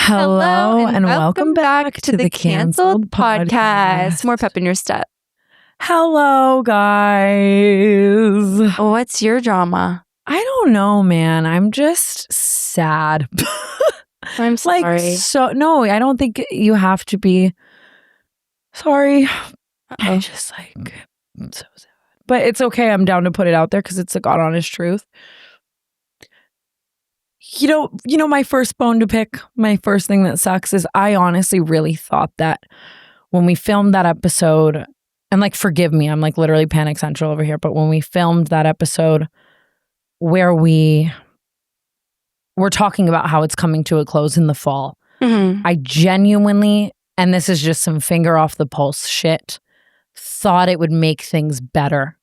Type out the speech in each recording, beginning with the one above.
Hello and welcome back to the Canceled Podcast. More pep in your step. Hello, guys. What's your drama? I don't know, man. I'm just sad. I'm sorry. No, I don't think you have to be sorry. I'm just I'm so sad. But it's okay. I'm down to put it out there because it's a God honest truth. You know, my first bone to pick, my first thing that sucks is I honestly really thought that when we filmed that episode, and forgive me, I'm literally panic central over here, but when we filmed that episode where we were talking about how it's coming to a close in the fall, I genuinely, and this is just some finger off the pulse shit, thought it would make things better.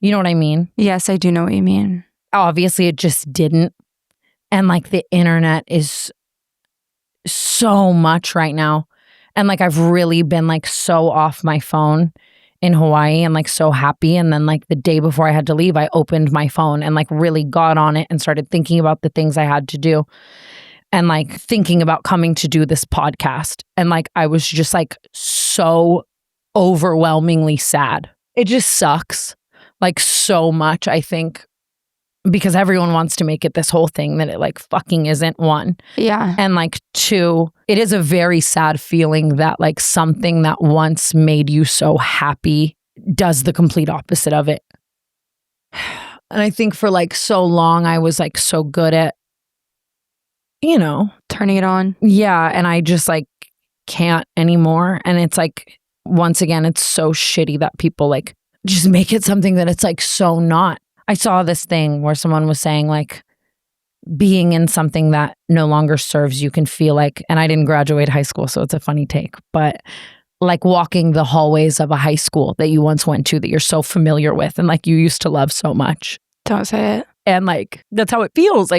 You know what I mean? Yes, I do know what you mean. Obviously, it just didn't. And the internet is so much right now. And I've really been so off my phone in Hawaii and so happy. And then the day before I had to leave, I opened my phone and really got on it and started thinking about the things I had to do. And thinking about coming to do this podcast. And I was just so overwhelmingly sad. It just sucks so much, I think. Because everyone wants to make it this whole thing that it fucking isn't, one. Yeah. And two, it is a very sad feeling that something that once made you so happy does the complete opposite of it. And I think for so long I was so good at, turning it on. Yeah. And I just can't anymore. And it's once again, it's so shitty that people just make it something that it's so not. I saw this thing where someone was saying being in something that no longer serves you can feel and I didn't graduate high school, so it's a funny take, but walking the hallways of a high school that you once went to that you're so familiar with and you used to love so much. Don't say it. And that's how it feels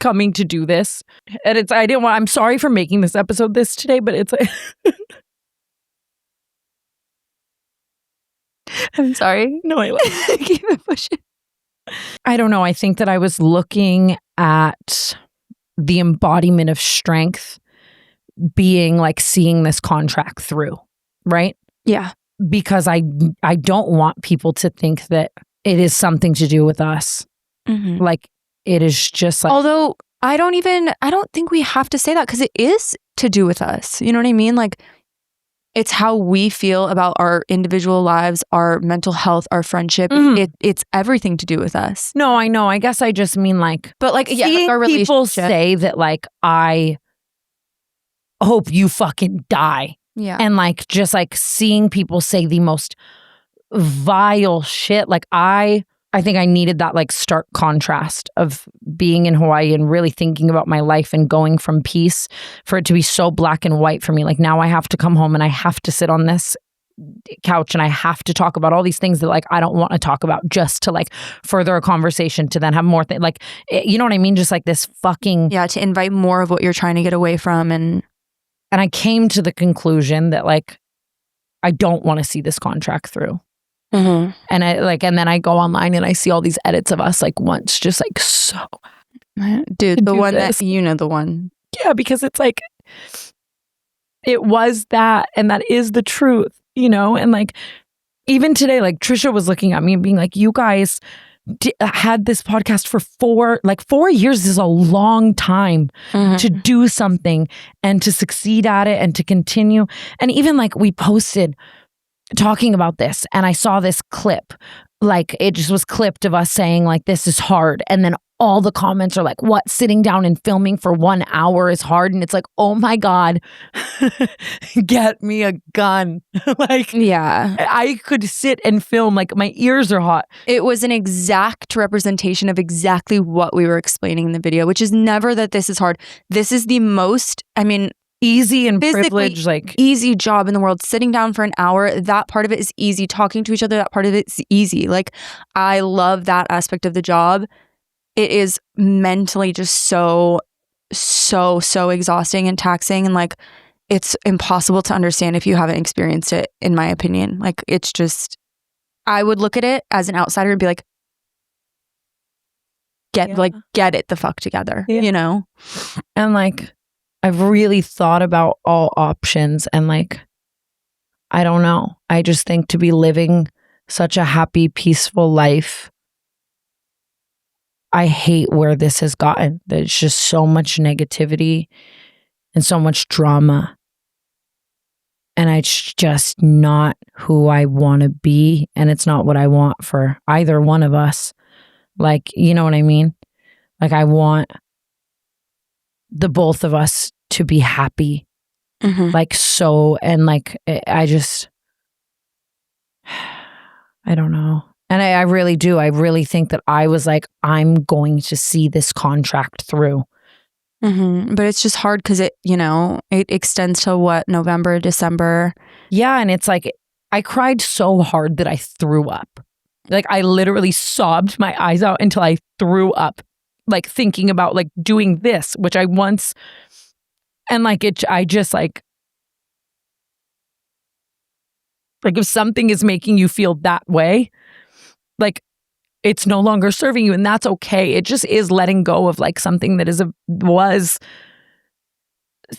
coming to do this. And I'm sorry for making this episode this today, but it's I'm sorry. No, I keep it pushing. I don't know. I think that I was looking at the embodiment of strength being seeing this contract through, right? Yeah. Because I don't want people to think that it is something to do with us. Mm-hmm. It is just although I don't think we have to say that because it is to do with us. You know what I mean? It's how we feel about our individual lives, our mental health, our friendship. Mm-hmm. It's everything to do with us. No, I know. I guess I just mean but seeing our relationship. People say that I hope you fucking die. Yeah. And just seeing people say the most vile shit. I think I needed that stark contrast of being in Hawaii and really thinking about my life and going from peace for it to be so black and white for me. Now I have to come home and I have to sit on this couch and I have to talk about all these things that I don't want to talk about just to further a conversation to then have more things. You know what I mean? Just this fucking... Yeah, to invite more of what you're trying to get away from. And I came to the conclusion that I don't want to see this contract through. Mm-hmm. And and then I go online and I see all these edits of us once just so dude, the one this. That the one. Yeah, because it's it was that, and that is the truth, and even today, Trisha was looking at me and being you guys had this podcast for 4 years is a long time to do something and to succeed at it and to continue. And even we posted talking about this and I saw this clip, it just was clipped of us saying this is hard. And then all the comments are what, sitting down and filming for 1 hour is hard? And it's oh my God, get me a gun. Yeah. I could sit and film, my ears are hot. It was an exact representation of exactly what we were explaining in the video, which is never that this is hard. This is the most, easy and privileged, easy job in the world. Sitting down for an hour, that part of it is easy. Talking to each other, that part of it's easy. I love that aspect of the job. It is mentally just so exhausting and taxing, and it's impossible to understand if you haven't experienced it, in my opinion. It's just, I would look at it as an outsider and be get it the fuck together, And I've really thought about all options and like, I don't know. I just think to be living such a happy, peaceful life, I hate where this has gotten. There's just so much negativity and so much drama. And it's just not who I want to be. And it's not what I want for either one of us. Like, you know what I mean? Like, I want the both of us to be happy. Like, so, and like, I just, I don't know. And I really do. I really think that I was like, I'm going to see this contract through. But it's just hard because it, you know, it extends to what, November, December. Yeah. And it's like, I cried so hard that I threw up. Like, I literally sobbed my eyes out until I threw up, like thinking about like doing this, which I once, and like I just like if something is making you feel that way, like it's no longer serving you, and that's okay. It just is letting go of like something that was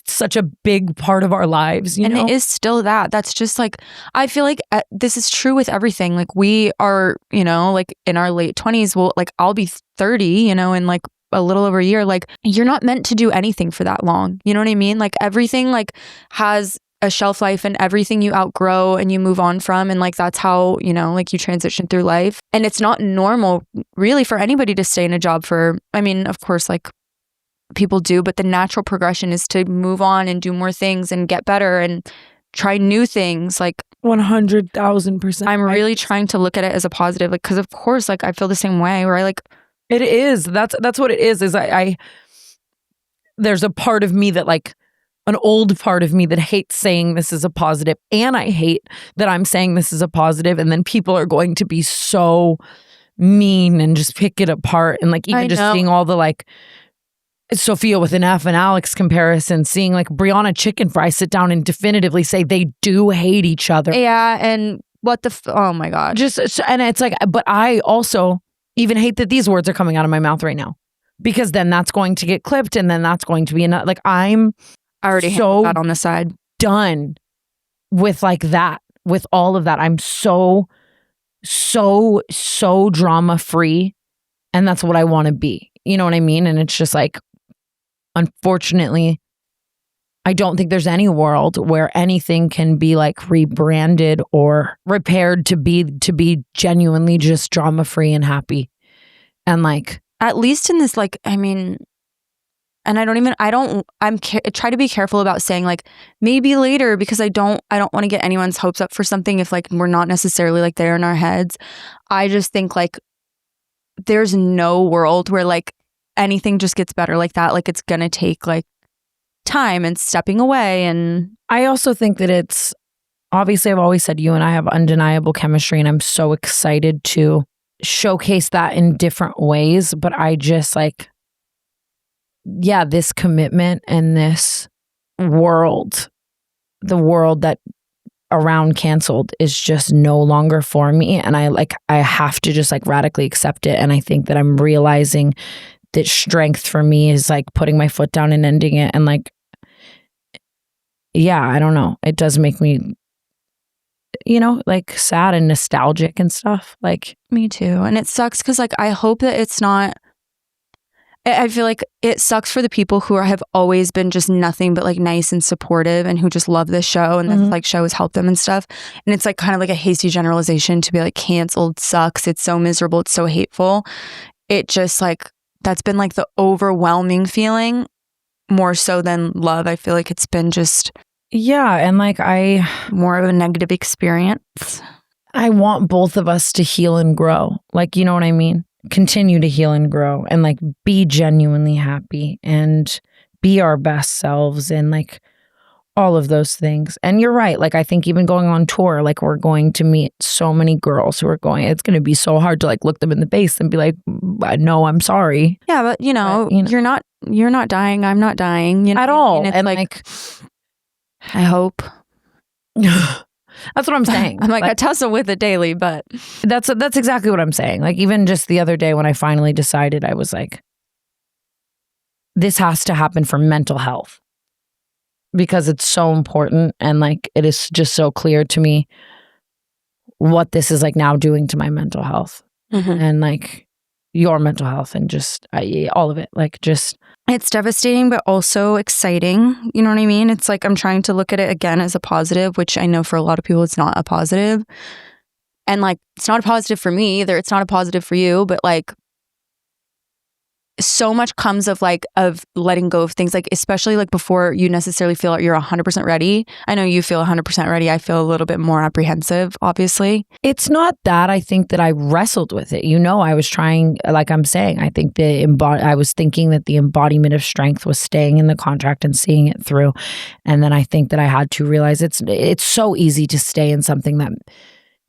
such a big part of our lives, you know? It is still that. That's just like, I feel like this is true with everything. Like we are, you know, like in our late 20s, well, like I'll be 30, you know, in like a little over a year. Like you're not meant to do anything for that long. You know what I mean? Like everything like has a shelf life, and everything you outgrow and you move on from. And like, that's how, you know, like you transition through life. And it's not normal really for anybody to stay in a job for, I mean, of course, like people do, but the natural progression is to move on and do more things and get better and try new things. Like 100,000%. I'm really trying to look at it as a positive, like, because of course, like I feel the same way where I like, it is. That's what it is I there's a part of me that like, an old part of me that hates saying this is a positive, and I hate that I'm saying this is a positive, and then people are going to be so mean and just pick it apart. And like, even just seeing all the like Sophia with an F and Alex comparison, seeing like Brianna Chicken Fry sit down and definitively say they do hate each other. Yeah. And what the oh my God. Just, and it's like, but I also even hate that these words are coming out of my mouth right now, because then that's going to get clipped, and then that's going to be enough. Like I already so that on the side. Done with like that, with all of that. I'm so drama free, and that's what I want to be. You know what I mean? And it's just like, unfortunately, I don't think there's any world where anything can be like rebranded or repaired to be genuinely just drama free and happy. And like, at least in this, like, I mean, and I try to be careful about saying like maybe later, because I don't want to get anyone's hopes up for something if like we're not necessarily like there in our heads. I just think like there's no world where like anything just gets better like that. Like it's gonna take like time and stepping away. And I also think that it's obviously, I've always said you and I have undeniable chemistry, and I'm so excited to showcase that in different ways. But I just like, yeah, this commitment and this world, the world that around canceled, is just no longer for me. And I have to just like radically accept it. And I think that I'm realizing that strength for me is like putting my foot down and ending it. And like, yeah, I don't know. It does make me, you know, like sad and nostalgic and stuff. Like, me too. And it sucks because like I hope that it's not, I feel like it sucks for the people who have always been just nothing but like nice and supportive, and who just love this show, and this like show has helped them and stuff. And it's like kind of like a hasty generalization to be like canceled sucks. It's so miserable. It's so hateful. It just like, that's been like the overwhelming feeling more so than love. I feel like it's been just, yeah. And like more of a negative experience. I want both of us to heal and grow. Like, you know what I mean? Continue to heal and grow, and like be genuinely happy and be our best selves, and like all of those things. And you're right. Like, I think even going on tour, like we're going to meet so many girls who are going, it's going to be so hard to like look them in the face and be like, no, I'm sorry. Yeah. But you know, you're not dying. I'm not dying, you know, at all. And, and like, I hope. That's what I'm saying. I'm like I tussle with it daily, but that's exactly what I'm saying. Like, even just the other day when I finally decided, I was like, this has to happen for mental health. because it's so important. And like, it is just so clear to me what this is like now doing to my mental health and like your mental health and just all of it. Like just. It's devastating, but also exciting. You know what I mean? It's like I'm trying to look at it again as a positive, which I know for a lot of people, it's not a positive. And like, it's not a positive for me either. It's not a positive for you, but like, so much comes of letting go of things, like especially like before you necessarily feel like you're 100% ready. I know you feel 100% ready. I feel a little bit more apprehensive, obviously. It's not that. I think that I wrestled with it. You know, I was trying, like I'm saying, I think I was thinking that the embodiment of strength was staying in the contract and seeing it through. And then I think that I had to realize it's so easy to stay in something that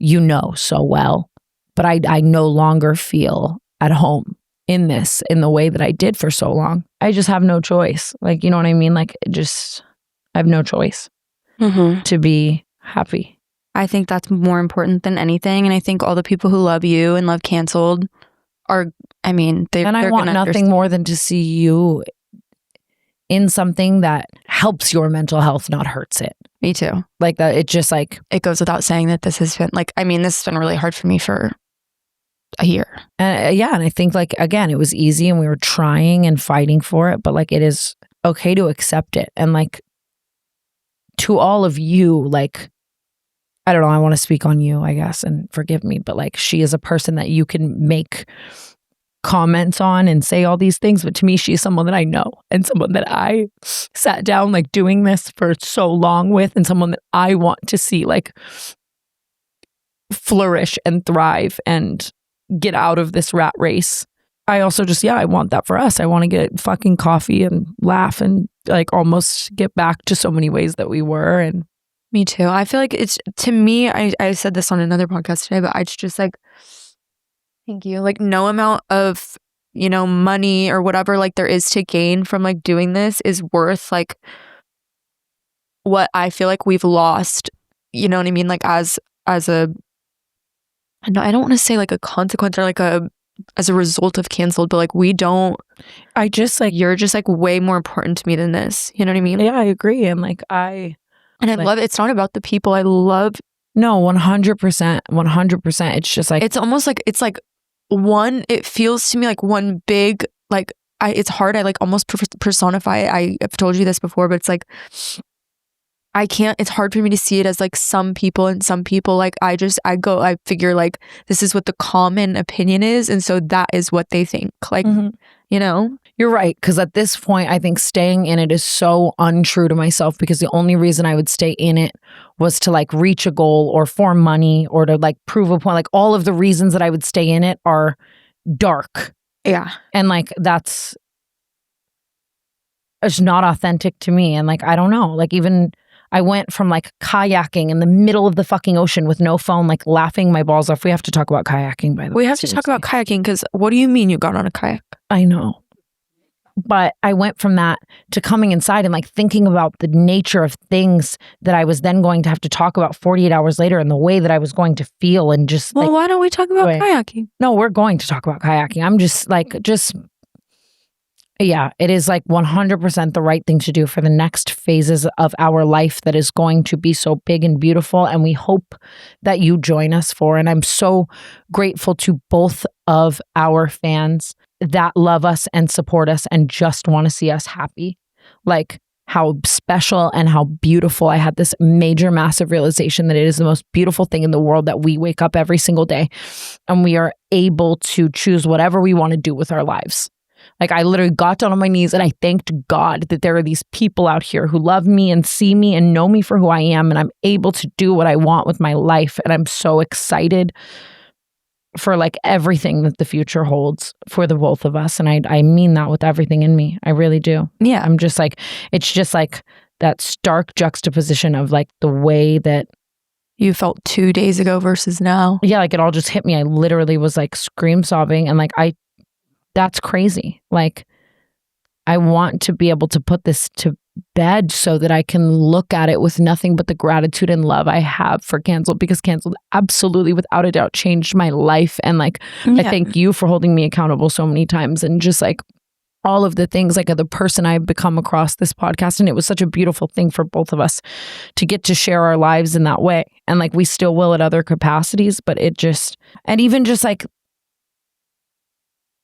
you know so well. But I no longer feel at home in the way that I did for so long. I just have no choice. Like, you know what I mean? Like, I have no choice to be happy. I think that's more important than anything. And I think all the people who love you and love Canceled are, I mean, and I want nothing more than to see you in something that helps your mental health, not hurts it. Me too. Like that, it just like. It goes without saying that this has been like, I mean, this has been really hard for me for a year. And and I think like, again, it was easy and we were trying and fighting for it, but like it is okay to accept it. And like to all of you, like, I don't know, I want to speak on you, I guess, and forgive me, but like she is a person that you can make comments on and say all these things. But to me, she's someone that I know and someone that I sat down like doing this for so long with, and someone that I want to see like flourish and thrive and get out of this rat race. I also just, I want that for us. I want to get fucking coffee and laugh and like almost get back to so many ways that we were. And me too. I feel like it's, to me, I said this on another podcast today, but it's just like, thank you. Like no amount of, you know, money or whatever like there is to gain from like doing this is worth like what I feel like we've lost. You know what I mean? Like as a, I don't want to say like a consequence or like as a result of Canceled, but like you're just like way more important to me than this. You know what I mean? Yeah, I agree. And like I love it. It's not about the people. I love. No, 100%. 100%. It's just like. It's almost like, it's like it feels to me like one big, like it's hard. I like almost personify it. I've told you this before, but it's like, it's hard for me to see it as like some people and some people. Like I figure like this is what the common opinion is. And so that is what they think. Like, you know? You're right. Because at this point, I think staying in it is so untrue to myself, because the only reason I would stay in it was to like reach a goal or for money or to like prove a point. Like all of the reasons that I would stay in it are dark. Yeah. And like it's not authentic to me. And like, I don't know, like even I went from like kayaking in the middle of the fucking ocean with no phone, like laughing my balls off. We have to talk about kayaking, by the way. We have to talk about kayaking, because what do you mean you got on a kayak? I know. But I went from that to coming inside and like thinking about the nature of things that I was then going to have to talk about 48 hours later and the way that I was going to feel and just well, why don't we talk about kayaking? No, we're going to talk about kayaking. I'm just like, yeah, it is like 100% the right thing to do for the next phases of our life that is going to be so big and beautiful. And we hope that you join us for. And I'm so grateful to both of our fans that love us and support us and just want to see us happy. Like how special and how beautiful. I had this major, massive realization that it is the most beautiful thing in the world that we wake up every single day and we are able to choose whatever we want to do with our lives. Like I literally got down on my knees and I thanked God that there are these people out here who love me and see me and know me for who I am, and I'm able to do what I want with my life. And I'm so excited for like everything that the future holds for the both of us. And I mean that with everything in me. I really do. Yeah. I'm just like, it's just like that stark juxtaposition of like the way that you felt 2 days ago versus now. Yeah. Like it all just hit me. I literally was like scream sobbing and like, that's crazy. Like I want to be able to put this to bed so that I can look at it with nothing but the gratitude and love I have for Canceled, because Canceled absolutely without a doubt changed my life. And like, I thank you for holding me accountable so many times and just like all of the things, like the person I've become across this podcast. And it was such a beautiful thing for both of us to get to share our lives in that way. And like we still will at other capacities, but it just, and even just like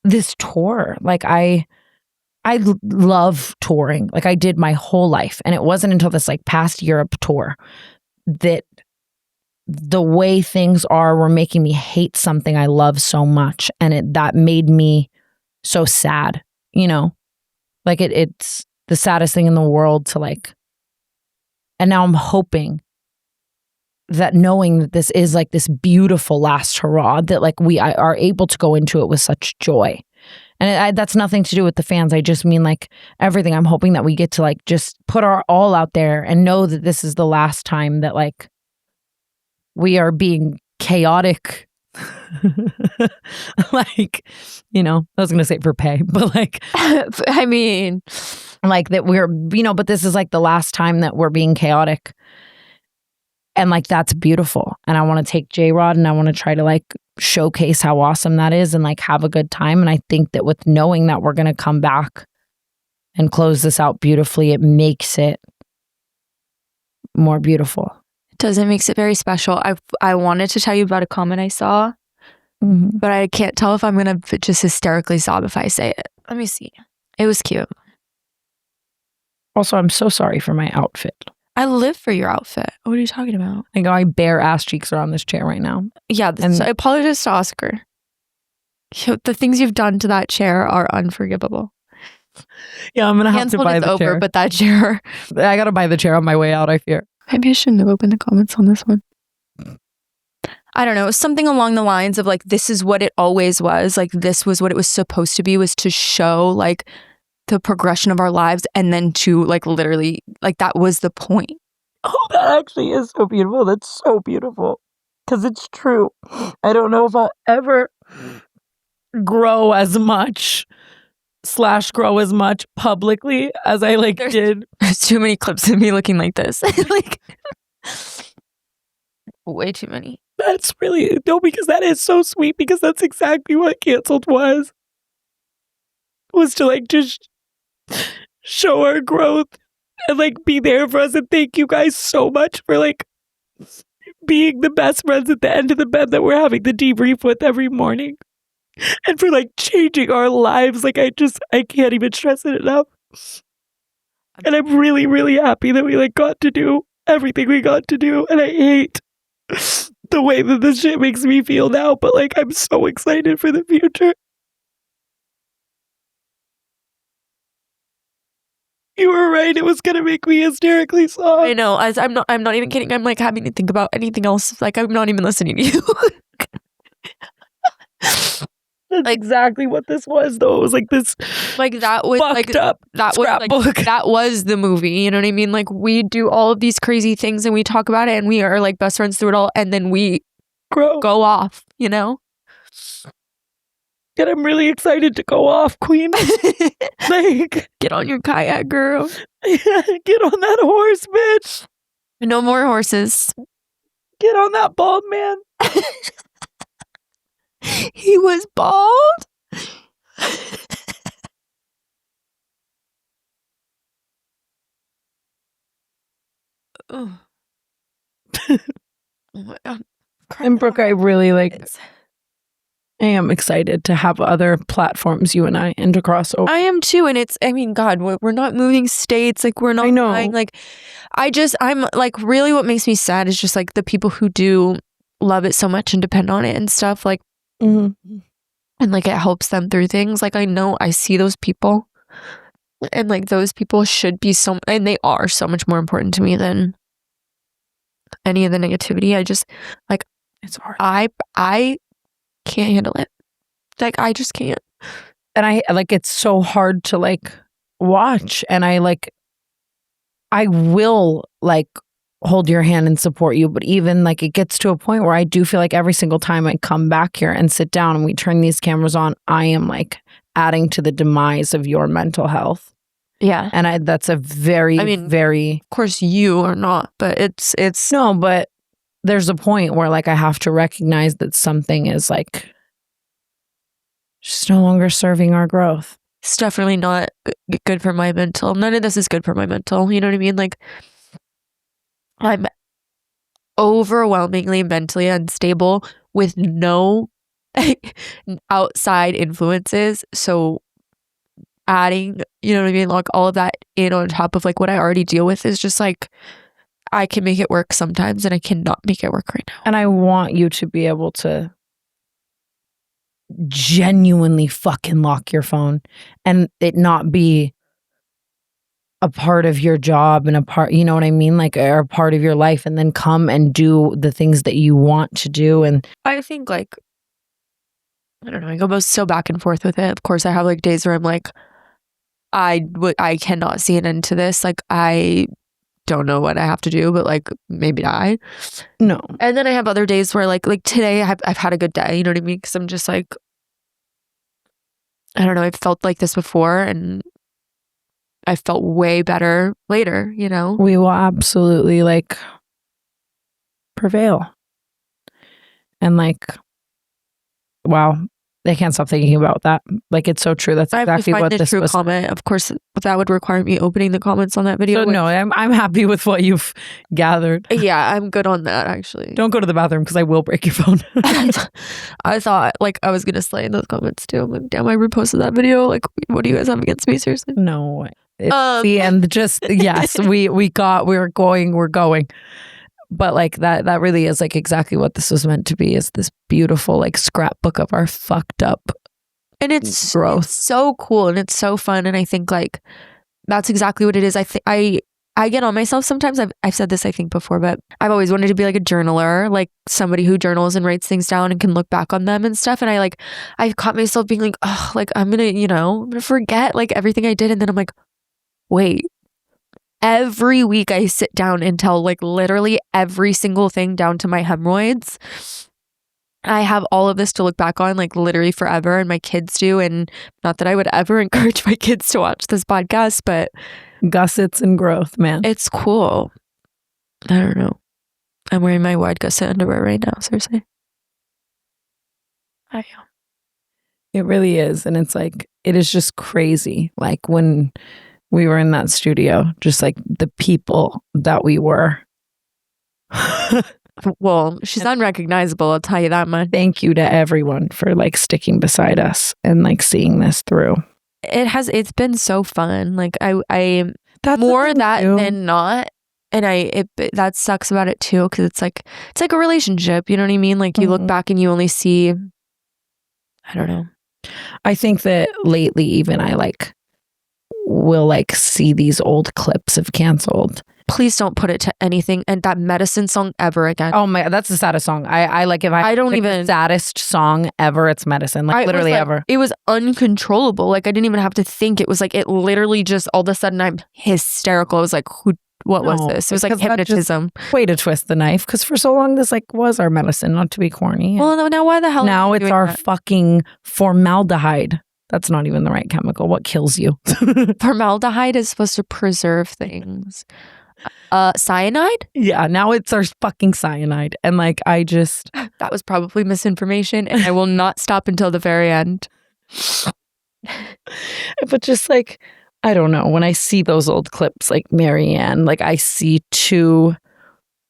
this tour, like I love touring. Like I did my whole life. And it wasn't until this like past Europe tour that the way things were making me hate something I love so much. And that made me so sad, you know, like it's the saddest thing in the world to like, and now I'm hoping that knowing that this is like this beautiful last hurrah, that like we are able to go into it with such joy. And that's nothing to do with the fans. I just mean like everything. I'm hoping that we get to like just put our all out there and know that this is the last time that like we are being chaotic. Like, you know, I was going to say for pay, but like, I mean, like that we're, you know, but this is like the last time that we're being chaotic. And like, that's beautiful. And I want to take J-Rod and I want to try to like showcase how awesome that is and like have a good time. And I think that with knowing that we're going to come back and close this out beautifully, it makes it more beautiful. It does. It makes it very special. I wanted to tell you about a comment I saw, but I can't tell if I'm going to just hysterically sob if I say it. Let me see. It was cute. Also, I'm so sorry for my outfit. I live for your outfit. What are you talking about? I go, my bare ass cheeks are on this chair right now. Yeah, so I apologize to Oscar. The things you've done to that chair are unforgivable. Yeah, I'm going to have to buy the chair. But that chair. I got to buy the chair on my way out, I fear. Maybe I shouldn't have opened the comments on this one. I don't know. Something along the lines of like, this is what it always was. Like, this was what it was supposed to be, was to show like the progression of our lives, and then to like literally, like that was the point. Oh, that actually is so beautiful. That's so beautiful. Because it's true. I don't know if I'll ever grow as much publicly as I like did. There's too many clips of me looking like this. Like way too many. That's really, no, because that is so sweet, because that's exactly what Canceled was to like just show our growth and like be there for us. And thank you guys so much for like being the best friends at the end of the bed that we're having the debrief with every morning, and for like changing our lives. Like I can't even stress it enough. And I'm really, really happy that we like got to do everything we got to do. And I hate the way that this shit makes me feel now, but like I'm so excited for the future. You were right. It was gonna make me hysterically sob. I know. I'm not even kidding. I'm like having to think about anything else. Like I'm not even listening to you. That's exactly what this was, though. It was like this, like that was fucked like up that was scrapbook. like that was the movie. You know what I mean? Like we do all of these crazy things and we talk about it and we are like best friends through it all, and then we go off. You know. And I'm really excited to go off, Queen. Like, get on your kayak, girl. Get on that horse, bitch. No more horses. Get on that bald man. He was bald. Oh. Oh my God. And Brooke, I really I am excited to have other platforms, you and I, and to cross over. I am too. And it's, I mean, God, we're not moving states. Like we're not. I know. Buying, like, I'm like, really what makes me sad is just like the people who do love it so much and depend on it and stuff. Like, and like it helps them through things. Like I know I see those people, and like those people should be and they are so much more important to me than any of the negativity. I just like, it's hard. I can't handle it. Like I just can't. And I like, it's so hard to like watch. And I will like hold your hand and support you. But even like it gets to a point where I do feel like every single time I come back here and sit down and we turn these cameras on, I am like adding to the demise of your mental health. Yeah. And that's a very, very, of course you are not, but it's no, but there's a point where like I have to recognize that something is like just no longer serving our growth. it's definitely not good for my mental. None of this is good for my mental. You know what I mean? Like, I'm overwhelmingly mentally unstable with no outside influences. So adding, you know what I mean, like all of that in on top of like what I already deal with is just like, I can make it work sometimes and I cannot make it work right now. And I want you to be able to genuinely fucking lock your phone and it not be a part of your job and a part, you know what I mean? Like a part of your life, and then come and do the things that you want to do. And I think like, I don't know, I go so back and forth with it. Of course, I have like days where I'm like, I cannot see an end to this. Like, I don't know what I have to do, but like maybe die. No. And then I have other days where like today I've had a good day. You know what I mean? Because I'm just like, I don't know. I've felt like this before, and I felt way better later. You know, we will absolutely like prevail. And like, wow. I can't stop thinking about that. Like, it's so true. That's exactly what this was. Comment. Of course, that would require me opening the comments on that video. So no, I'm happy with what you've gathered. Yeah, I'm good on that actually. Don't go to the bathroom because I will break your phone. I thought like I was gonna slay in those comments too. I'm like, damn, I reposted that video. Like, what do you guys have against me? Seriously? No. See, and just yes, we're going. But like that really is like exactly what this was meant to be, is this beautiful like scrapbook of our fucked up and it's growth. It's so cool and it's so fun, and I think like that's exactly what it is. I get on myself sometimes. I've said this I think before, but I've always wanted to be like a journaler, like somebody who journals and writes things down and can look back on them and stuff. And I've caught myself being like, oh, like I'm gonna forget like everything I did, and then I'm like, wait. Every week I sit down and tell like literally every single thing down to my hemorrhoids. I have all of this to look back on like literally forever, and my kids do. And not that I would ever encourage my kids to watch this podcast, but gussets and growth, man. It's cool. I don't know. I'm wearing my wide gusset underwear right now, seriously. I am. It really is. And it's like, it is just crazy. Like when we were in that studio, just like the people that we were. Well, she's unrecognizable, I'll tell you that much. Thank you to everyone for like sticking beside us and like seeing this through. It's been so fun. Like I that's more that too. Than not. And that sucks about it too, because it's like a relationship, you know what I mean? Like you look back and you only see, I don't know. I think that lately even I like will like see these old clips of Canceled. Please don't put it to anything and that Medicine song ever again. Oh my, that's the saddest song. I like if I don't even the saddest song ever, it's Medicine. Like literally ever. It was uncontrollable. Like I didn't even have to think. It was like it literally just all of a sudden I'm hysterical. I was like, what was this? It was like hypnotism. Way to twist the knife, because for so long this like was our medicine, not to be corny. Well, now why the hell? Now it's our fucking formaldehyde. That's not even the right chemical. What kills you? Formaldehyde is supposed to preserve things. Cyanide? Yeah, now it's our fucking cyanide. And like, that was probably misinformation, and I will not stop until the very end. But just like, I don't know, when I see those old clips, like Marianne, like I see two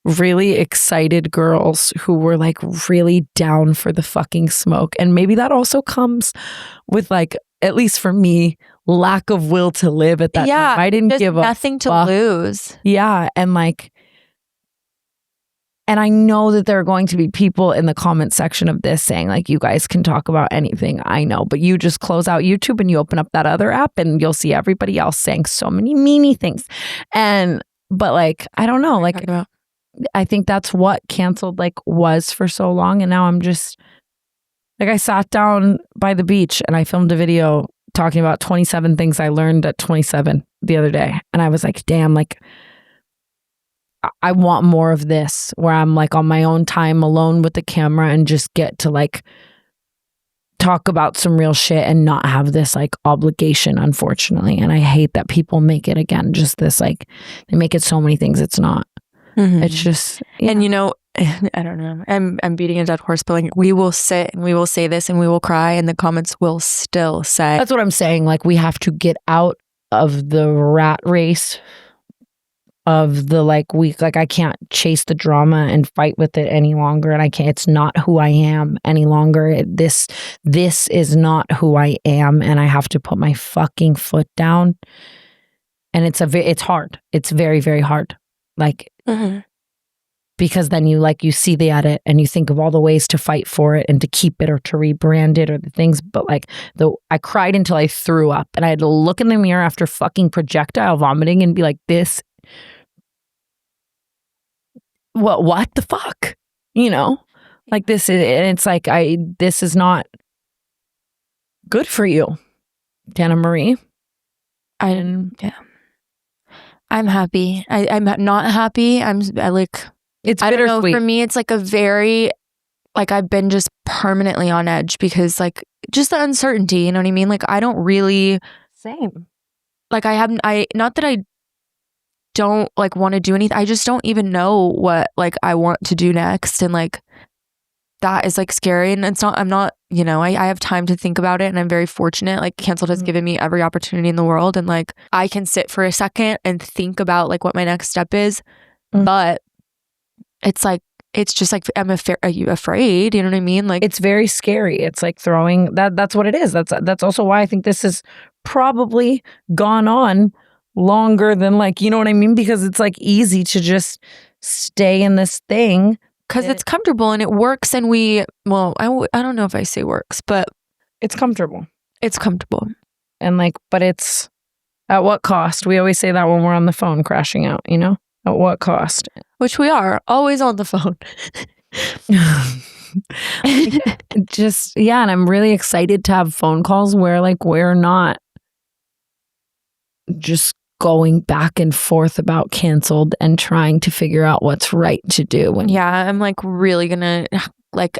really excited girls who were like really down for the fucking smoke. And maybe that also comes with like, at least for me, lack of will to live at that time. I didn't give nothing to lose. Yeah. And like, and I know that there are going to be people in the comment section of this saying like, you guys can talk about anything. I know, but you just close out YouTube and you open up that other app and you'll see everybody else saying so many meanie things. But like, I don't know, like, I think that's what Canceled like was for so long. And now I'm just like, I sat down by the beach and I filmed a video talking about 27 things I learned at 27 the other day. And I was like, damn, like I want more of this, where I'm like on my own time alone with the camera and just get to like talk about some real shit and not have this like obligation, unfortunately. And I hate that people make it again just this like, they make it so many things it's not. Mm-hmm. It's just, yeah. And I don't know. I'm beating a dead horse, but like we will sit and we will say this and we will cry and the comments will still say. That's what I'm saying. Like we have to get out of the rat race of the like week. Like I can't chase the drama and fight with it any longer. And I can't, it's not who I am any longer. This is not who I am. And I have to put my fucking foot down. And it's hard. It's very, very hard. Like, because then you see the edit and you think of all the ways to fight for it and to keep it or to rebrand it or the things. But like I cried until I threw up and I had to look in the mirror after fucking projectile vomiting and be like, this, what the fuck? You know, like this is, and it's like, this is not good for you, Tana Marie. I'm happy. I'm not happy. I like, it's I don't know. bittersweet. For me, it's like a very, like I've been just permanently on edge because like just the uncertainty, you know what I mean? Like I don't really, Same. like not that I don't like want to do anything. I just don't even know what like I want to do next. And like, that is like scary. And I'm not, you know, I have time to think about it and I'm very fortunate. Like Canceled has given me every opportunity in the world. And like, I can sit for a second and think about like what my next step is. But it's like, it's just like, are you afraid? You know what I mean? Like it's very scary. It's like throwing that's what it is. That's also why I think this has probably gone on longer than like, you know what I mean? Because it's like easy to just stay in this thing. Because it's comfortable and it works and I don't know if I say works, but it's comfortable. It's comfortable. And like, but it's at what cost? We always say that when we're on the phone crashing out, you know? At what cost? Which we are always on the phone. Just, yeah. And I'm really excited to have phone calls where like we're not just going back and forth about Canceled and trying to figure out what's right to do. I'm like really gonna like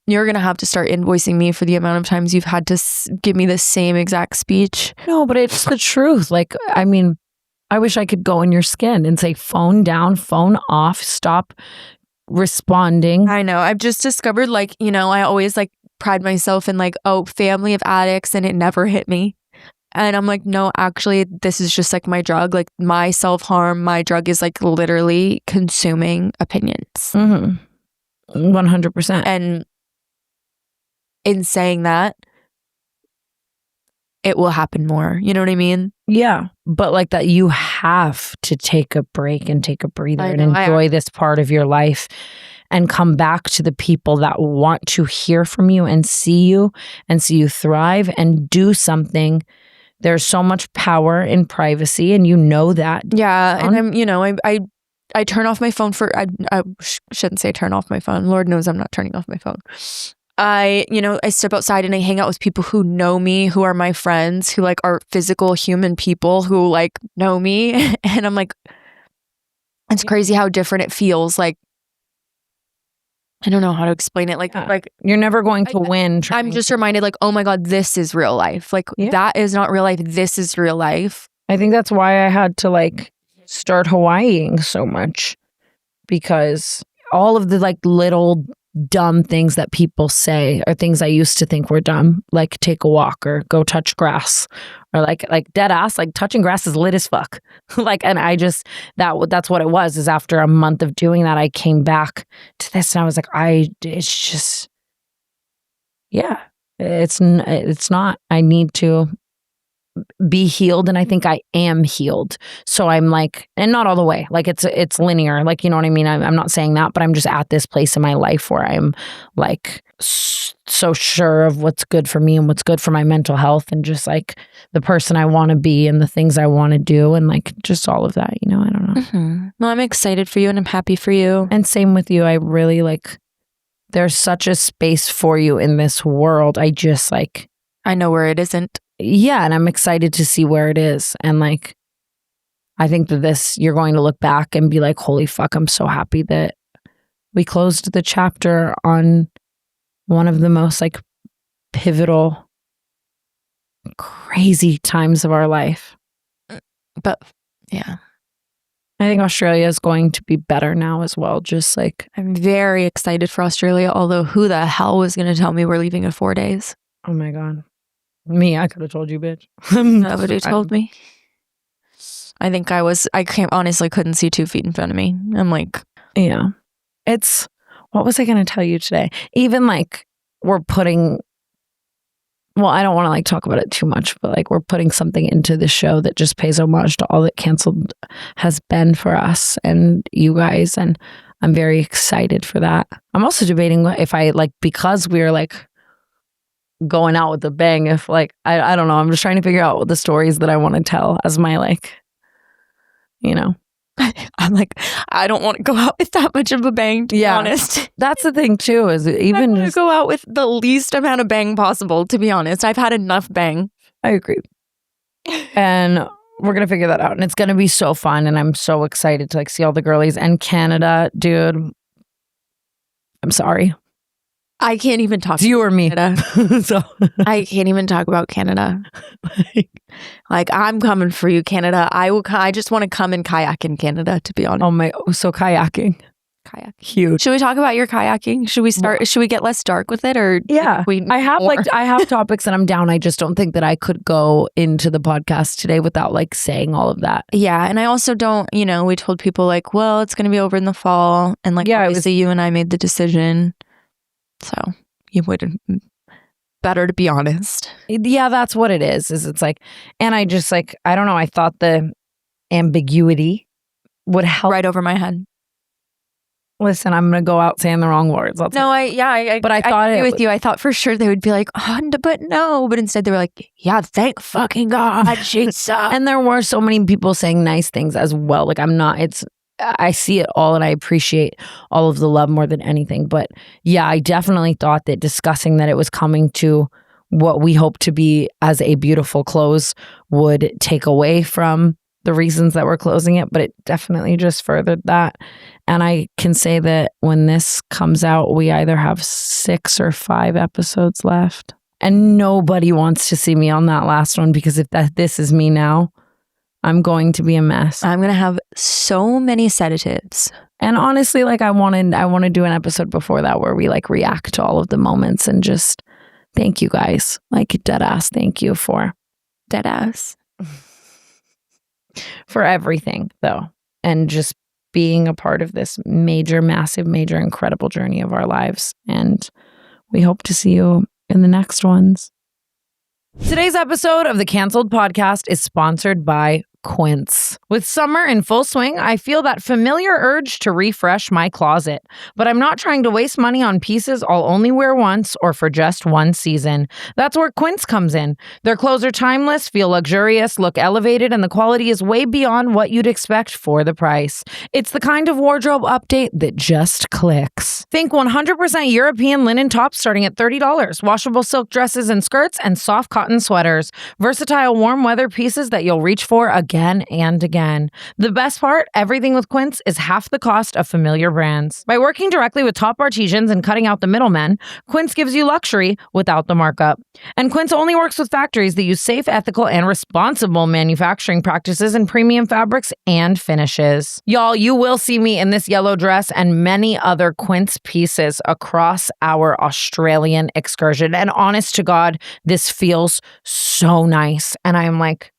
you're gonna have to start invoicing me for the amount of times you've had to give me the same exact speech. No, but it's the truth. Like, I mean, I wish I could go in your skin and say phone down, phone off, stop responding. I know. I've just discovered like, you know, I always like pride myself in like, oh, family of addicts, and it never hit me. And I'm like, no, actually, this is just like my drug. Like my self-harm, my drug is like literally consuming opinions. 100%. And in saying that, it will happen more. You know what I mean? Yeah. But like that, you have to take a break and take a breather and enjoy this part of your life and come back to the people that want to hear from you and see you thrive and do something. There's so much power in privacy, and you know that. Yeah, and I'm, you know, I turn off my phone I shouldn't say turn off my phone. Lord knows I'm not turning off my phone. I step outside and I hang out with people who know me, who are my friends, who like are physical human people who like know me, and I'm like, it's crazy how different it feels. Like, I don't know how to explain it. Like you're never going to win. I'm just reminded like, oh my God, this is real life. Like that is not real life. This is real life. I think that's why I had to like start Hawaiiing so much, because all of the like little dumb things that people say are things I used to think were dumb, like take a walk or go touch grass, or like dead ass, like touching grass is lit as fuck. Like, and I just, that's what it was, is after a month of doing that, I came back to this and I was like, it's just, yeah, it's not, I need to be healed, and I think I am healed. So I'm like, and not all the way, like it's linear, like, you know what I mean? I'm not saying that, but I'm just at this place in my life where I'm like so sure of what's good for me and what's good for my mental health, and just like the person I want to be and the things I want to do, and like just all of that, you know. I don't know. Well, I'm excited for you and I'm happy for you. And same with you. I really like, there's such a space for you in this world. I just like, I know where it isn't. Yeah, and I'm excited to see where it is. And like, I think that you're going to look back and be like, holy fuck, I'm so happy that we closed the chapter on one of the most like pivotal, crazy times of our life. But yeah. I think Australia is going to be better now as well. Just like, I'm very excited for Australia, although who the hell was going to tell me we're leaving in 4 days? oh my God. Me, I could have told you, bitch. Nobody told me. I think I honestly couldn't see 2 feet in front of me. I'm like, yeah. What was I going to tell you today? Even like we're putting, well, I don't want to like talk about it too much, but like we're putting something into the show that just pays homage to all that Canceled has been for us and you guys. And I'm very excited for that. I'm also debating if I like, because we're like going out with a bang, if like, I don't know. I'm just trying to figure out what the stories that I want to tell as my like, you know. I'm like, I don't want to go out with that much of a bang, to be honest. That's the thing too, is even I want to go out with the least amount of bang possible, to be honest. I've had enough bang. I agree. And we're going to figure that out. And it's going to be so fun. And I'm so excited to like see all the girlies. And Canada, dude, I'm sorry. I can't even talk it's you or me. So I can't even talk about Canada. Like, I'm coming for you, Canada. I just want to come and kayak in Canada, to be honest. So kayaking. Kayak. Huge. Should we talk about your kayaking? Should we get less dark with it, or yeah? I have topics that I'm down. I just don't think that I could go into the podcast today without like saying all of that. Yeah, and I also don't. We told people like, well, it's going to be over in the fall, and like, obviously you and I made the decision. So you would better to be honest. Yeah, that's what it is. It's like, and I just like, I don't know. I thought the ambiguity would help. Right over my head. Listen, I'm going to go out saying the wrong words. But I thought agree with you. I thought for sure they would be like, oh, but no. But instead they were like, yeah, thank fucking God, Jesus. And there were so many people saying nice things as well. Like I see it all and I appreciate all of the love more than anything. But yeah, I definitely thought that discussing that it was coming to what we hope to be as a beautiful close would take away from the reasons that we're closing it. But it definitely just furthered that. And I can say that when this comes out, we either have 6 or 5 episodes left. And nobody wants to see me on that last one, because if this is me now, I'm going to be a mess. I'm going to have so many sedatives. And honestly, like I want to do an episode before that where we like react to all of the moments and just thank you guys. Like dead ass thank you for dead ass. For everything though. And just being a part of this major, massive, major, incredible journey of our lives. And we hope to see you in the next ones. Today's episode of the Canceled Podcast is sponsored by Quince. With summer in full swing, I feel that familiar urge to refresh my closet. But I'm not trying to waste money on pieces I'll only wear once or for just one season. That's where Quince comes in. Their clothes are timeless, feel luxurious, look elevated, and the quality is way beyond what you'd expect for the price. It's the kind of wardrobe update that just clicks. Think 100% European linen tops starting at $30, washable silk dresses and skirts, and soft cotton sweaters. Versatile warm weather pieces that you'll reach for again and again. The best part, everything with Quince is half the cost of familiar brands. By working directly with top artisans and cutting out the middlemen, Quince gives you luxury without the markup. And Quince only works with factories that use safe, ethical, and responsible manufacturing practices and premium fabrics and finishes. Y'all, you will see me in this yellow dress and many other Quince pieces across our Australian excursion. And honest to God, this feels so nice. And I'm like,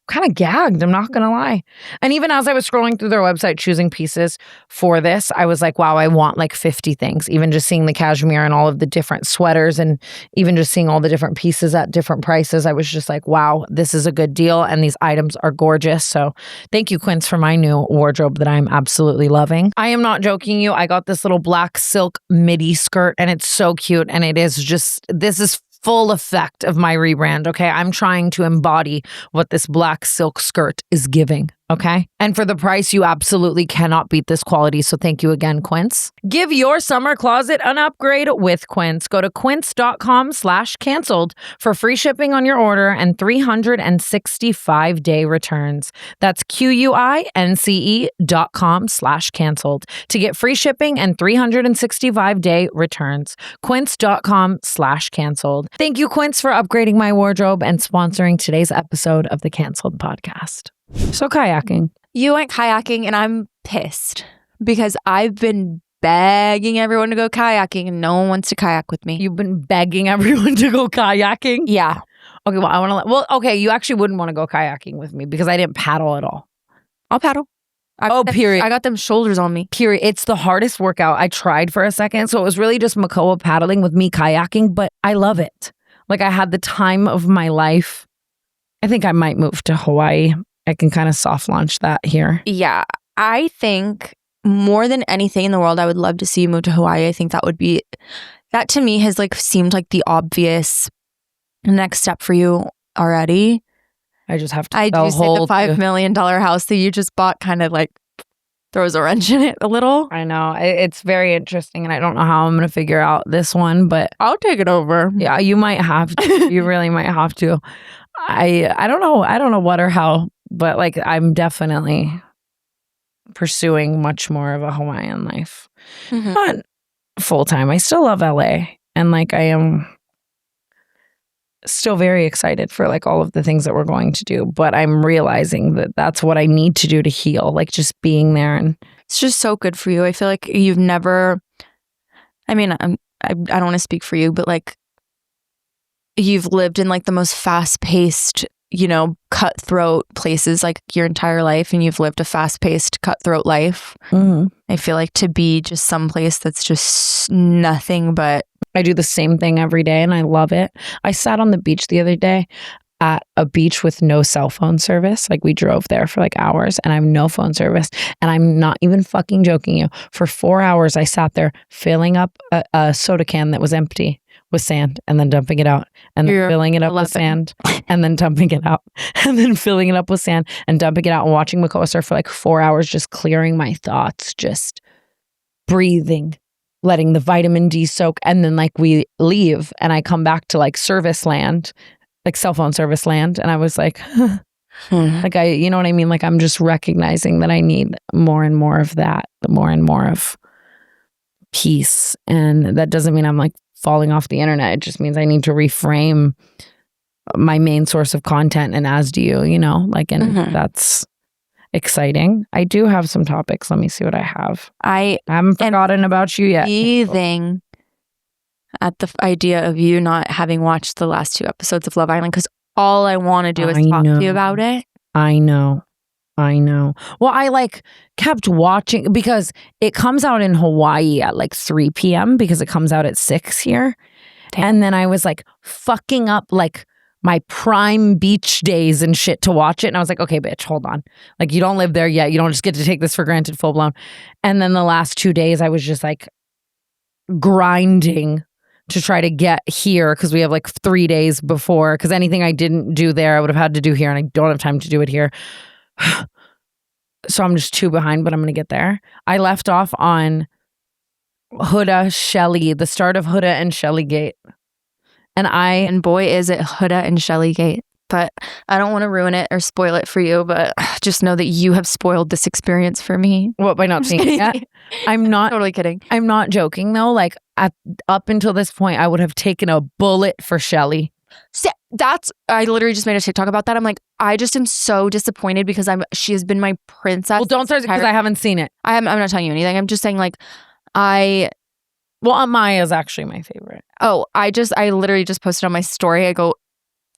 kind of gagged, I'm not gonna lie. And even as I was scrolling through their website choosing pieces for this, I was like, wow, I want like 50 things. Even just seeing the cashmere and all of the different sweaters and even just seeing all the different pieces at different prices, I was just like, wow, this is a good deal and these items are gorgeous. So thank you, Quince, for my new wardrobe that I'm absolutely loving. I am not joking you. I got this little black silk midi skirt and it's so cute, and it is just, this is full effect of my rebrand, okay? I'm trying to embody what this black silk skirt is giving, okay? And for the price, you absolutely cannot beat this quality, so thank you again, Quince. Give your summer closet an upgrade with Quince. Go to quince.com/canceled for free shipping on your order and 365-day returns. That's QUINCE.com/canceled to get free shipping and 365-day returns. Quince.com/canceled. Thank you, Quince, for upgrading my wardrobe and sponsoring today's episode of the Canceled Podcast. So kayaking. You went kayaking and I'm pissed because I've been begging everyone to go kayaking and no one wants to kayak with me. You've been begging everyone to go kayaking? Yeah. Okay, well, I want to. Well, okay, you actually wouldn't want to go kayaking with me because I didn't paddle at all. I'll paddle. Period. I got them shoulders on me. Period. It's the hardest workout. I tried for a second, so it was really just Makoa paddling with me kayaking, but I love it. Like, I had the time of my life. I think I might move to Hawaii. I can kind of soft launch that here. Yeah. I think more than anything in the world, I would love to see you move to Hawaii. I think that to me has like seemed like the obvious next step for you already. I just have to I do say the $5 million house that you just bought kind of like throws a wrench in it a little. I know. It's very interesting, and I don't know how I'm going to figure out this one, but I'll take it over. Yeah, you might have to. You really might have to. I don't know. I don't know what or how, but like I'm definitely pursuing much more of a Hawaiian life. Mm-hmm. Not full time. I still love LA, and like I am still very excited for like all of the things that we're going to do, but I'm realizing that that's what I need to do to heal, like just being there. And it's just so good for you. I feel like you've never, I mean, I don't want to speak for you, but like you've lived in like the most fast-paced, cutthroat places like your entire life, and you've lived a fast-paced, cutthroat life. Mm-hmm. I feel like to be just someplace that's just nothing but I do the same thing every day and I love it. I sat on the beach the other day at a beach with no cell phone service. Like we drove there for like hours and I have no phone service. And I'm not even fucking joking you. For 4 hours, I sat there filling up a soda can that was empty with sand and then dumping it out and then filling it up with sand and then dumping it out and then filling it up with sand and dumping it out and watching Makoa surf for like 4 hours, just clearing my thoughts, just breathing, letting the vitamin D soak. And then like we leave and I come back to like service land, like cell phone service land. And I was like, like you know what I mean? Like I'm just recognizing that I need more and more of that, more and more of peace. And that doesn't mean I'm like falling off the internet. It just means I need to reframe my main source of content. And as do you, like, and that's exciting. I do have some topics. Let me see what I have. I haven't forgotten about you yet. Breathing at the idea of you not having watched the last 2 episodes of Love Island, because all I want to do is talk to you about it. I know. Well, I like kept watching because it comes out in Hawaii at like 3 p.m. because it comes out at 6 here. Damn. And then I was like fucking up like my prime beach days and shit to watch it. And I was like, okay, bitch, hold on. Like you don't live there yet. You don't just get to take this for granted full blown. And then the last 2 days I was just like grinding to try to get here because we have like 3 days before, because anything I didn't do there I would have had to do here and I don't have time to do it here. So I'm just 2 behind, but I'm going to get there. I left off on Huda Shelley, the start of Huda and Shelley Gate. And boy, is it Huda and Shelley Gate. But I don't want to ruin it or spoil it for you, but just know that you have spoiled this experience for me. What, by not seeing it yet? I'm not totally kidding. I'm not joking though. Like up until this point, I would have taken a bullet for Shelley. I literally just made a TikTok about that. I'm like, I just am so disappointed because she has been my princess. Well, don't start because I haven't seen it. I'm not telling you anything. I'm just saying like Well, Amaya is actually my favorite. Oh, I literally just posted on my story. I go,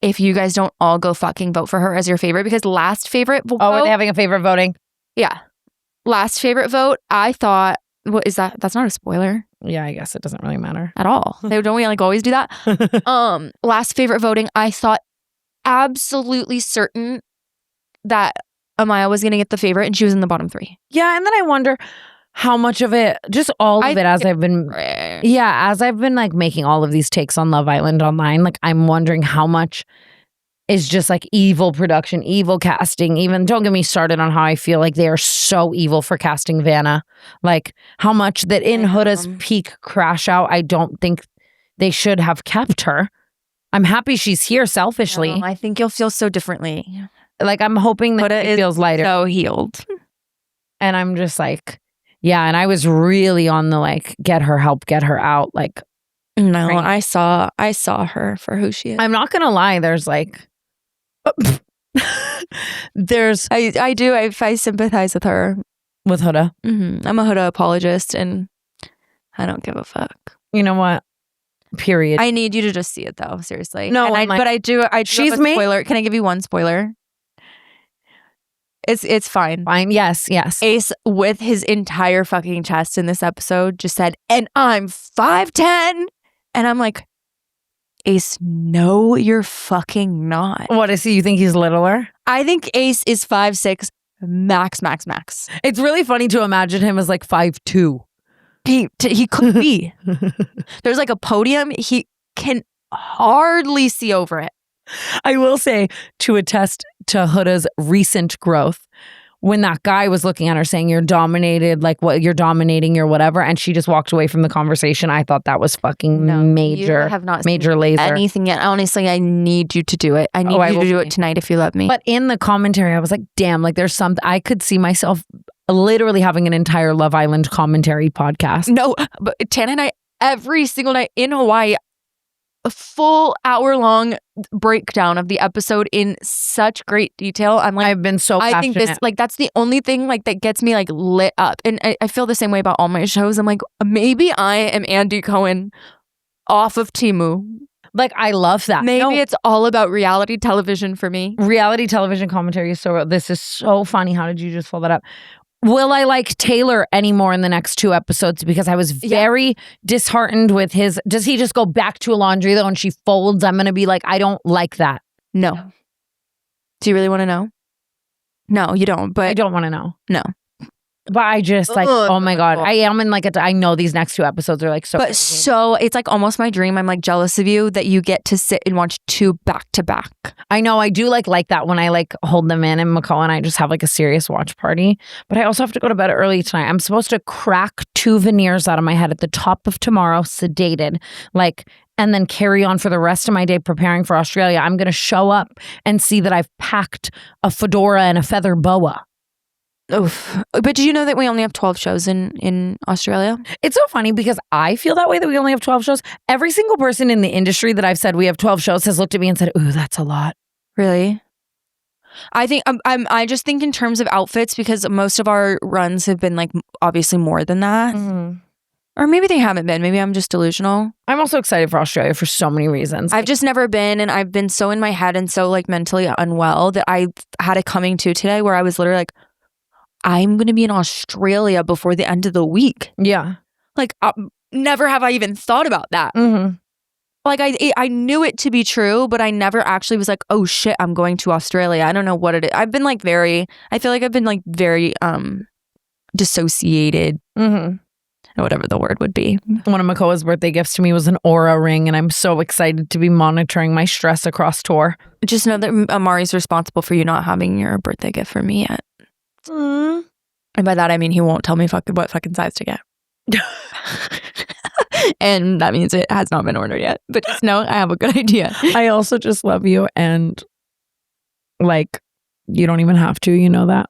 if you guys don't all go fucking vote for her as your favorite, because last favorite vote. Oh, are they having a favorite voting? Yeah. Last favorite vote, I thought, what is that? That's not a spoiler. Yeah, I guess it doesn't really matter. At all. Don't we like always do that? Last favorite voting, I thought absolutely certain that Amaya was going to get the favorite and she was in the bottom 3. Yeah, and then I wonder how much of it, just all of it as I've been like making all of these takes on Love Island online, like I'm wondering how much is just like evil production, evil casting. Even don't get me started on how I feel like they are so evil for casting Vanna. Like how much that in Huda's peak crash out, I don't think they should have kept her. I'm happy she's here selfishly. I think you'll feel so differently. Like I'm hoping that Huda it feels lighter. So healed. And I'm just like, yeah, and I was really on the like, get her help, get her out. Like, no, right. I saw her for who she is. I'm not gonna lie. There's like, There's I do. I sympathize with her. with Huda. I'm a Huda apologist, and I don't give a fuck. You know what? Period. I need you to just see it though. Seriously. No, and but I do. She's have a spoiler. Can I give you one spoiler? It's fine. Fine. Yes. Ace, with his entire fucking chest in this episode, just said, "And I'm 5'10", and I'm like, Ace, no, you're fucking not. What is he? You think he's littler? I think Ace is 5'6", max. It's really funny to imagine him as like 5'2". He could be. There's like a podium. He can hardly see over it. I will say, to attest to Huda's recent growth, when that guy was looking at her saying you're dominated, like what you're dominating or whatever, and she just walked away from the conversation, I thought that was fucking major. You have not major seen laser anything yet. Honestly, I need you to do it. I need you to do it tonight if you love me. But in the commentary, I was like, damn, like there's something I could see myself literally having an entire Love Island commentary podcast. No, but Tana and I, every single night in Hawaii, a full hour-long breakdown of the episode in such great detail. I'm like, I've been so passionate. I think this, like, that's the only thing like that gets me like lit up. And I feel the same way about all my shows. I'm like, maybe I am Andy Cohen off of Temu. Like, I love that. Maybe it's all about reality television for me. Reality television commentary is so, this is so funny. How did you just pull that up? Will I like Taylor anymore in the next 2 episodes? Because I was very disheartened with his. Does he just go back to a laundry though and she folds? I'm going to be like, I don't like that. No. Do you really want to know? No, you don't. But I don't want to know. No. But I just like, oh my God. I am in like I know these next 2 episodes are like so. But crazy. so it's like almost my dream. I'm like jealous of you that you get to sit and watch 2 back to back. I know I do like that when I like hold them in and McCall and I just have like a serious watch party. But I also have to go to bed early tonight. I'm supposed to crack 2 veneers out of my head at the top of tomorrow, sedated, like, and then carry on for the rest of my day preparing for Australia. I'm going to show up and see that I've packed a fedora and a feather boa. Oof. But did you know that we only have 12 shows in Australia? It's so funny because I feel that way, that we only have 12 shows. Every single person in the industry that I've said we have 12 shows has looked at me and said, ooh, that's a lot. Really? I think I just think in terms of outfits, because most of our runs have been like obviously more than that. Mm-hmm. Or maybe they haven't been. Maybe I'm just delusional. I'm also excited for Australia for so many reasons. I've just never been, and I've been so in my head and so like mentally unwell that I had a coming to today where I was literally like, I'm going to be in Australia before the end of the week. Yeah. Like, never have I even thought about that. Mm-hmm. Like, I knew it to be true, but I never actually was like, oh shit, I'm going to Australia. I don't know what it is. I've been like I feel like I've been like very dissociated. Mm-hmm. Whatever the word would be. One of Makoa's birthday gifts to me was an Aura ring, and I'm so excited to be monitoring my stress across tour. Just know that Amari's responsible for you not having your birthday gift for me yet. Mm. And by that I mean he won't tell me what fucking size to get. And that means it has not been ordered yet. But just know I have a good idea. I also just love you, and like you don't even have to, you know that.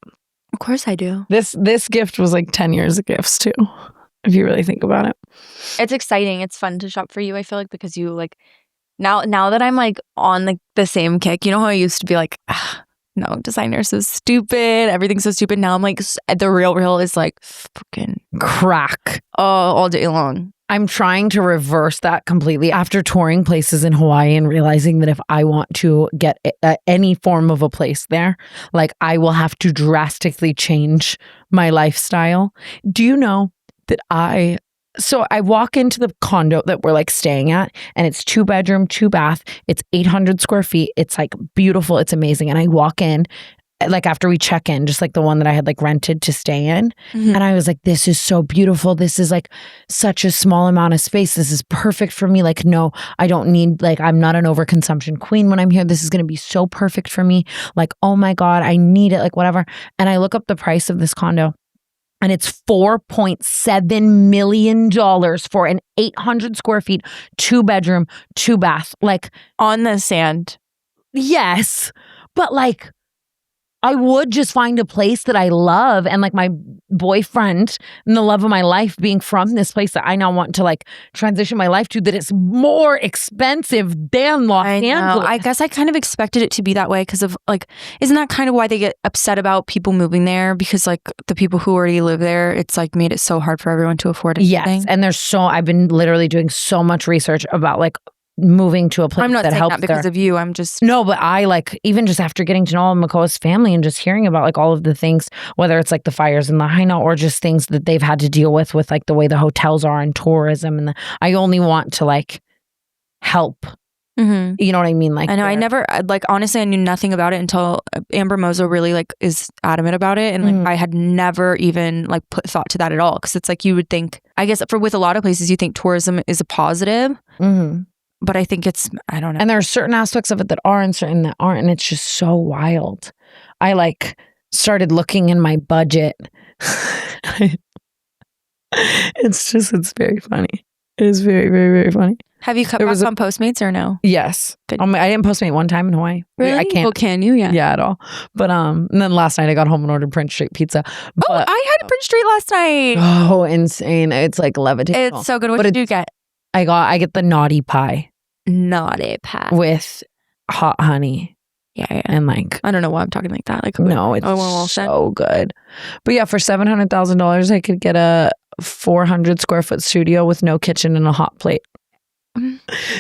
Of course I do. This gift was like 10 years of gifts too, if you really think about it. It's exciting. It's fun to shop for you, I feel like, because you like now that I'm like on like the same kick, you know how I used to be like, no, designer's so stupid. Everything's so stupid. Now I'm like, the real is like fucking crack. All day long. I'm trying to reverse that completely after touring places in Hawaii and realizing that if I want to get any form of a place there, like I will have to drastically change my lifestyle. Do you know that I walk into the condo that we're like staying at, and it's 2 bedroom, 2 bath. It's 800 square feet. It's like beautiful. It's amazing. And I walk in like after we check in, just like the one that I had like rented to stay in. Mm-hmm. And I was like, this is so beautiful. This is like such a small amount of space. This is perfect for me. Like, no, I don't need, like, I'm not an overconsumption queen when I'm here. This is going to be so perfect for me. Like, oh my God, I need it. Like whatever. And I look up the price of this condo, and it's $4.7 million for an 800 square feet, 2 bedroom, 2 bath. Like on the sand. Yes. But like, I would just find a place that I love, and like my boyfriend and the love of my life being from this place that I now want to like transition my life to, that it's more expensive than Los Angeles. I guess I kind of expected it to be that way because of like, isn't that kind of why they get upset about people moving there? Because like the people who already live there, it's like made it so hard for everyone to afford it. Yes, and I've been literally doing so much research about like moving to a place I'm not that saying helps that because of you. I'm just no, but I like, even just after getting to know Makoa's family and just hearing about like all of the things, whether it's like the fires in Lahaina or just things that they've had to deal with like the way the hotels are and tourism, and I only want to like help. Mm-hmm. You know what I mean? Like, I know. I never like, honestly, I knew nothing about it until Amber Mozo really like is adamant about it, and like I had never even like put thought to that at all, because it's like you would think, I guess with a lot of places you think tourism is a positive. But I think it's, I don't know. And there are certain aspects of it that are and certain that aren't. And it's just so wild. I like started looking in my budget. It's very funny. It is very, very, very funny. Have you cut back on Postmates or no? Yes. Good. I didn't Postmate one time in Hawaii. Really? I can't. Well, can you? Yeah. Yeah, at all. But and then last night I got home and ordered Prince Street pizza. But, I had Prince Street last night. Oh, insane. It's like levitating. It's so good. What did you get? I get the naughty pie. Naughty pie. With hot honey. Yeah. And like, I don't know why I'm talking like that. Like, no, it's so good. But yeah, for $700,000, I could get a 400 square foot studio with no kitchen and a hot plate.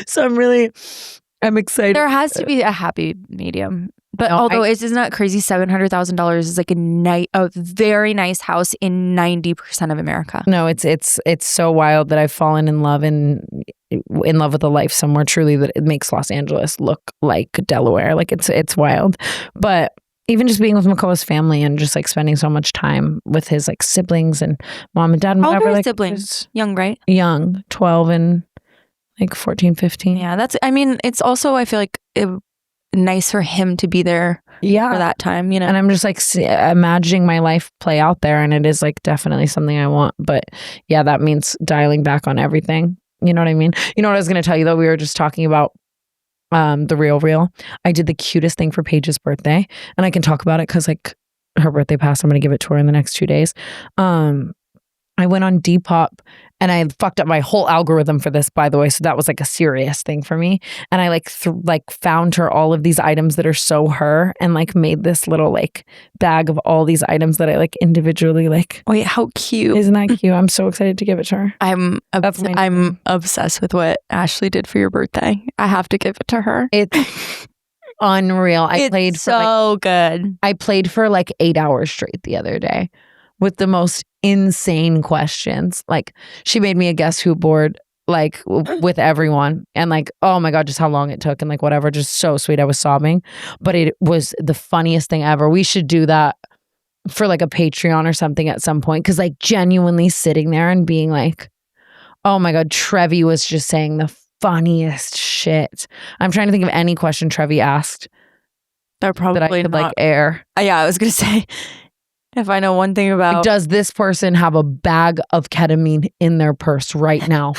So I'm excited. There has to be a happy medium. But No, although isn't that crazy? $700,000 is like a very nice house in 90% of America. No, it's so wild that I've fallen in love with a life somewhere truly that it makes Los Angeles look like Delaware. Like it's wild. But even just being with Makoa's family and just like spending so much time with his like siblings and mom and dad and How whatever. old are like, siblings? Young, right? Young, 12 and like 14, 15. Yeah, it's also, I feel like nice for him to be there for that time, you know? And I'm just like imagining my life play out there, and it is like definitely something I want. But yeah, that means dialing back on everything. You know what I mean? You know what I was going to tell you though? We were just talking about the real. I did the cutest thing for Paige's birthday, and I can talk about it because like her birthday passed. I'm going to give it to her in the next 2 days. I went on Depop, and I fucked up my whole algorithm for this, by the way. So that was like a serious thing for me. And I like found her all of these items that are so her, and like made this little like bag of all these items that I like individually like. Wait, how cute. Isn't that cute? I'm so excited to give it to her. I'm obsessed with what Ashley did for your birthday. I have to give it to her. It's unreal. I played so good. I played for like 8 hours straight the other day with the most insane questions. Like, she made me a Guess Who board, like with everyone, and like, oh my God, just how long it took, and like whatever, just so sweet. I was sobbing, but it was the funniest thing ever. We should do that for like a Patreon or something at some point, because like genuinely sitting there and being like, oh my God, Trevi was just saying the funniest shit. I'm trying to think of any question Trevi asked They're probably that I could not, like air. Yeah, I was gonna say, if I know one thing about, like, does this person have a bag of ketamine in their purse right now?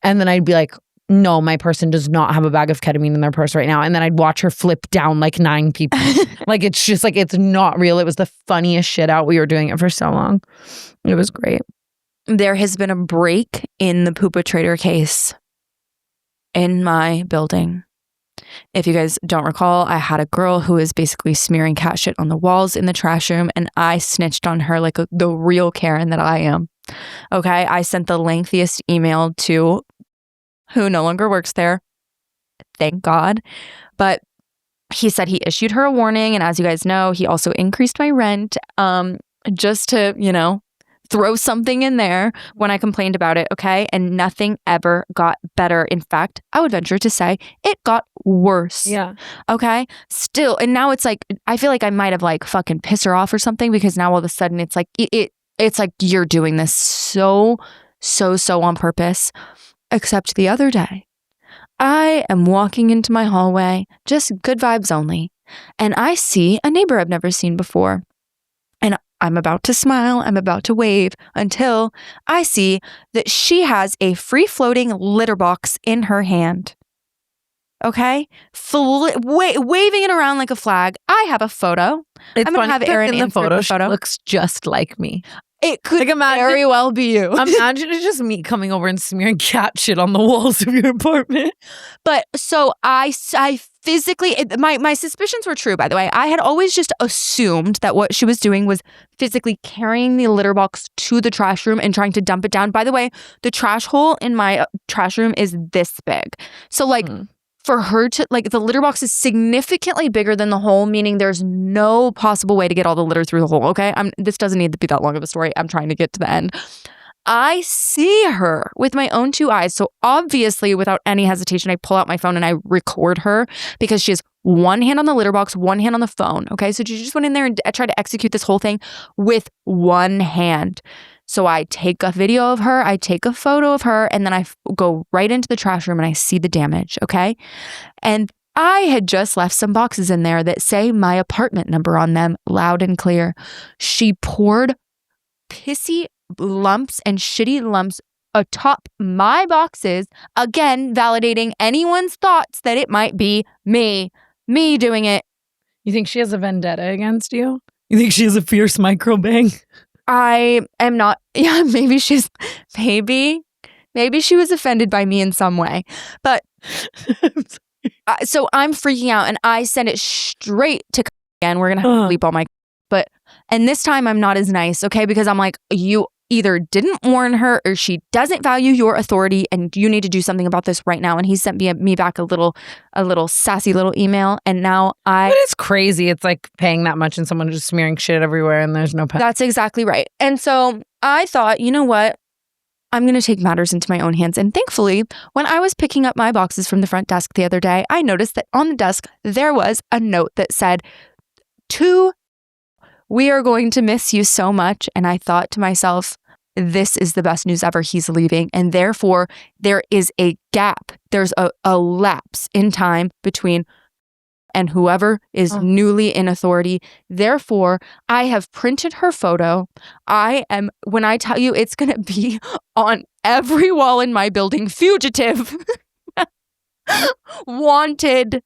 And then I'd be like, no, my person does not have a bag of ketamine in their purse right now. And then I'd watch her flip down like 9 people. Like, it's just like, it's not real. It was the funniest shit out. We were doing it for so long. It was great. There has been a break in the Poopa Trader case in my building. If you guys don't recall, I had a girl who was basically smearing cat shit on the walls in the trash room, and I snitched on her like the real Karen that I am. Okay, I sent the lengthiest email to who no longer works there. Thank God. But he said he issued her a warning, and as you guys know, he also increased my rent just to, throw something in there when I complained about it, okay? And nothing ever got better. In fact, I would venture to say it got worse. Yeah. Okay? Still, and now it's like, I feel like I might have like fucking pissed her off or something, because now all of a sudden it's like, it's like you're doing this so on purpose. Except the other day, I am walking into my hallway, just good vibes only, and I see a neighbor I've never seen before. And I'm about to smile, I'm about to wave, until I see that she has a free-floating litter box in her hand. Okay, waving it around like a flag. I have a photo. It's I'm gonna funny have because Erin in the insert photo, the she looks just like me. It could Like, imagine- very well be you. Imagine it's just me coming over and smearing cat shit on the walls of your apartment. But so I physically, my suspicions were true, by the way. I had always just assumed that what she was doing was physically carrying the litter box to the trash room and trying to dump it down. By the way, the trash hole in my trash room is this big. So like for her to, like, the litter box is significantly bigger than the hole, meaning there's no possible way to get all the litter through the hole, okay? This doesn't need to be that long of a story. I'm trying to get to the end. I see her with my own two eyes. So obviously, without any hesitation, I pull out my phone and I record her because she has one hand on the litter box, one hand on the phone. Okay. So she just went in there and tried to execute this whole thing with one hand. So I take a video of her, I take a photo of her, and then I go right into the trash room and I see the damage. Okay. And I had just left some boxes in there that say my apartment number on them loud and clear. She poured pissy lumps and shitty lumps atop my boxes, again validating anyone's thoughts that it might be me doing it. You think she has a vendetta against you? You think she has a fierce microbang? I am not. Yeah, maybe she was offended by me in some way, but so I'm freaking out and I send it straight to again. We're gonna have to bleep all my, and this time I'm not as nice, okay? Because I'm like, you either didn't warn her or she doesn't value your authority and you need to do something about this right now. And he sent me back a little sassy little email. And now But it's crazy. It's like paying that much and someone just smearing shit everywhere and there's no pen. That's exactly right. And so I thought, you know what? I'm going to take matters into my own hands. And thankfully, when I was picking up my boxes from the front desk the other day, I noticed that on the desk, there was a note that said, "We are going to miss you so much." And I thought to myself, this is the best news ever. He's leaving. And therefore, there is a gap. There's a lapse in time between and whoever is newly in authority. Therefore, I have printed her photo. When I tell you, it's going to be on every wall in my building. Fugitive. Wanted.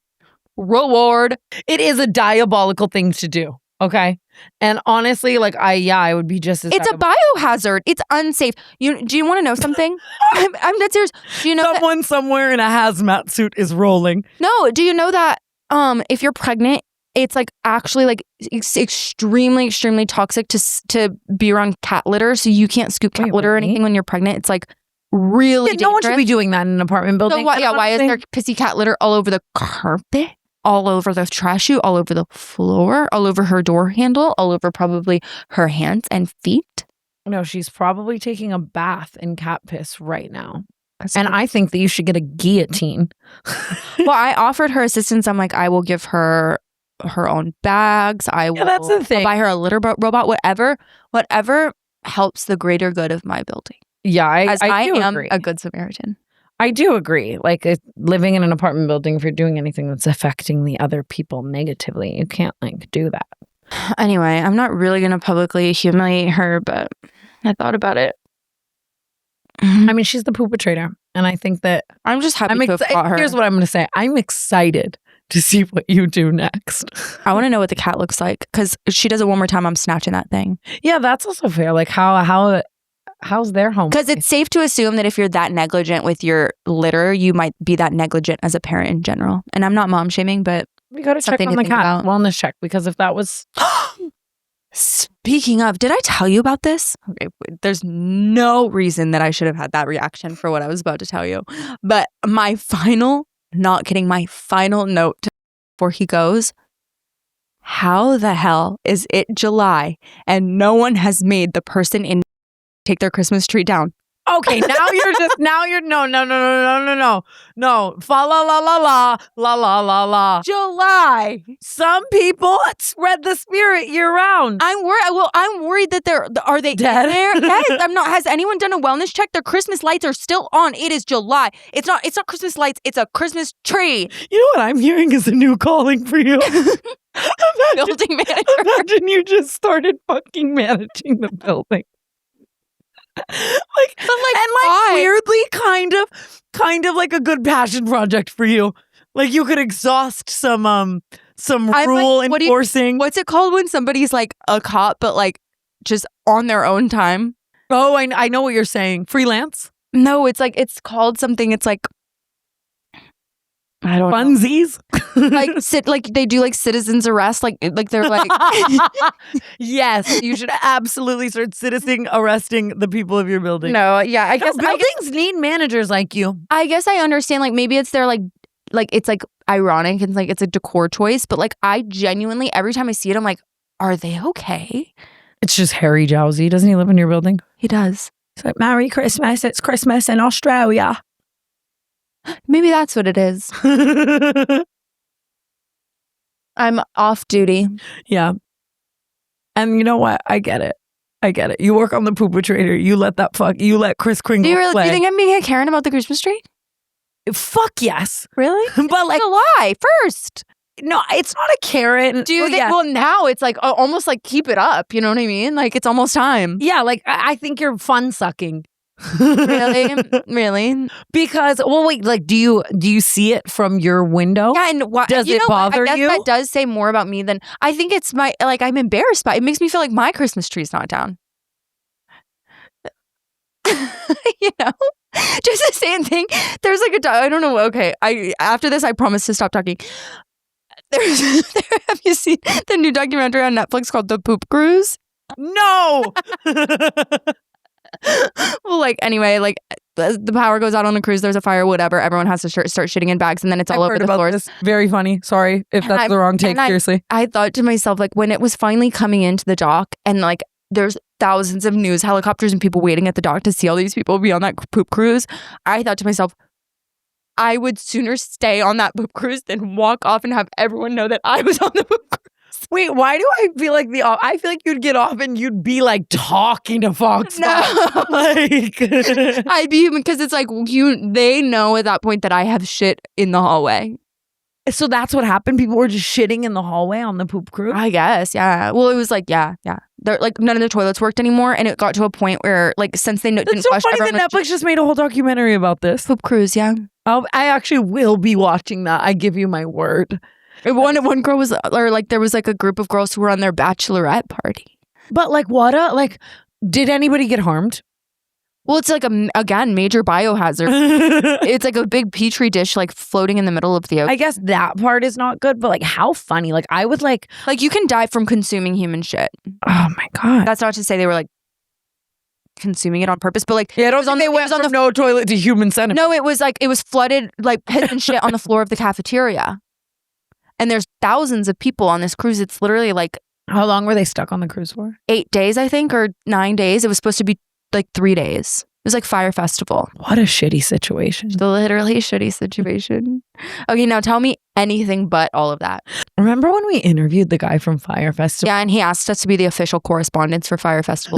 Reward. It is a diabolical thing to do. Okay. And honestly, like I would be just as It's a biohazard. It's unsafe. Do you want to know something? I'm dead serious. Do you know someone somewhere in a hazmat suit is rolling? No. Do you know that if you're pregnant, it's like actually like extremely, extremely toxic to be around cat litter. So you can't scoop cat litter or anything when you're pregnant. It's like really dangerous. No one should be doing that in an apartment building. So why is there pissy cat litter all over the carpet? All over the trash chute, all over the floor, all over her door handle, all over probably her hands and feet. No, she's probably taking a bath in cat piss right now. And I think that you should get a guillotine. Well, I offered her assistance. I'm like, I will give her her own bags. I will that's the thing. buy her a litter robot, whatever helps the greater good of my building. Yeah, I do am agree. a good Samaritan. I do agree. Like living in an apartment building, if you're doing anything that's affecting the other people negatively, you can't like do that. Anyway, I'm not really going to publicly humiliate her, but I thought about it. I mean, she's the perpetrator. And I think that I'm just happy to have caught her. Here's what I'm going to say. I'm excited to see what you do next. I want to know what the cat looks like because if she does it one more time, I'm snatching that thing. Yeah, that's also fair. Like how's their home? Because it's safe to assume that if you're that negligent with your litter, you might be that negligent as a parent in general. And I'm not mom shaming, but we got to check on the cat wellness check because if that was... Speaking of, did I tell you about this? Okay, there's no reason that I should have had that reaction for what I was about to tell you. But my final note before he goes, how the hell is it July and no one has made the person in take their Christmas tree down? Okay, no. Fa la la la la la la la la. July. Some people spread the spirit year round. I'm worried. Well, I'm worried that are they dead? There? Yes, I'm not. Has anyone done a wellness check? Their Christmas lights are still on. It is July. It's not Christmas lights. It's a Christmas tree. You know what I'm hearing is a new calling for you. Building manager. Imagine you just started fucking managing the building. Weirdly kind of like a good passion project for you. Like you could exhaust some rule like, enforcing. What's it called when somebody's like a cop, but like just on their own time? Oh, I know what you're saying. Freelance? No, it's called something. It's like, I don't know. Funsies? like they do like citizens arrest. Like they're like, yes, you should absolutely start citizen arresting the people of your building. No, yeah, I guess buildings need managers like you. I guess I understand. Like maybe it's their like it's like ironic and like it's a decor choice, but like I genuinely every time I see it, I'm like, are they okay? It's just Harry Jowsey. Doesn't he live in your building? He does. It's like, Merry Christmas. It's Christmas in Australia. Maybe that's what it is. I'm off duty. Yeah. And you know what? I get it. You work on the Poopatrator. You let Kris Kringle play. Do you think I'm being a Karen about the Christmas tree? Fuck yes. Really? But like a lie first. No, it's not a Karen. Do you think? Yeah. Well, now it's like almost like keep it up. You know what I mean? Like it's almost time. Yeah, like I think you're fun sucking. Really? Because wait, like do you see it from your window? Yeah, and does it bother you? I guess you? that does say more about me than I think. It's my I'm embarrassed by it. It makes me feel like my Christmas tree's not down. You know, just the same thing. There's like I don't know. Okay, after this, I promise to stop talking. Have you seen the new documentary on Netflix called The Poop Cruise? No. Well, like anyway, like the power goes out on the cruise. There's a fire, whatever. Everyone has to start shitting in bags, and then it's all over the floors. This. Very funny. Sorry if that's the wrong take. Seriously, I thought to myself, like when it was finally coming into the dock, and like there's thousands of news helicopters and people waiting at the dock to see all these people be on that poop cruise. I thought to myself, I would sooner stay on that poop cruise than walk off and have everyone know that I was on the poop cruise. Wait, why do I feel like I feel like you'd get off and you'd be like talking to Fox? No, like I'd be because it's like they know at that point that I have shit in the hallway. So that's what happened. People were just shitting in the hallway on the poop cruise. I guess, yeah. Well, it was like, yeah. They're like none of the toilets worked anymore, and it got to a point where, like, since they didn't so flush, funny that Netflix just made a whole documentary about this poop cruise. Yeah, I actually will be watching that. I give you my word. One girl was, or like, there was like a group of girls who were on their bachelorette party. But like, did anybody get harmed? Well, it's like again major biohazard. It's like a big petri dish like floating in the middle of the ocean. I guess that part is not good, but like how funny. Like I would like you can die from consuming human shit. Oh my God. That's not to say they were like consuming it on purpose, but like yeah, they went from no toilet to human centipede. No, it was flooded like piss and shit on the floor of the cafeteria. And there's thousands of people on this cruise. It's literally like how long were they stuck on the cruise for? 8 days, I think, or 9 days. It was supposed to be like 3 days. It was like Fire Festival. What a shitty situation. Literally shitty situation. Okay, now tell me anything but all of that. Remember when we interviewed the guy from Fire Festival? Yeah, and he asked us to be the official correspondents for Fire Festival.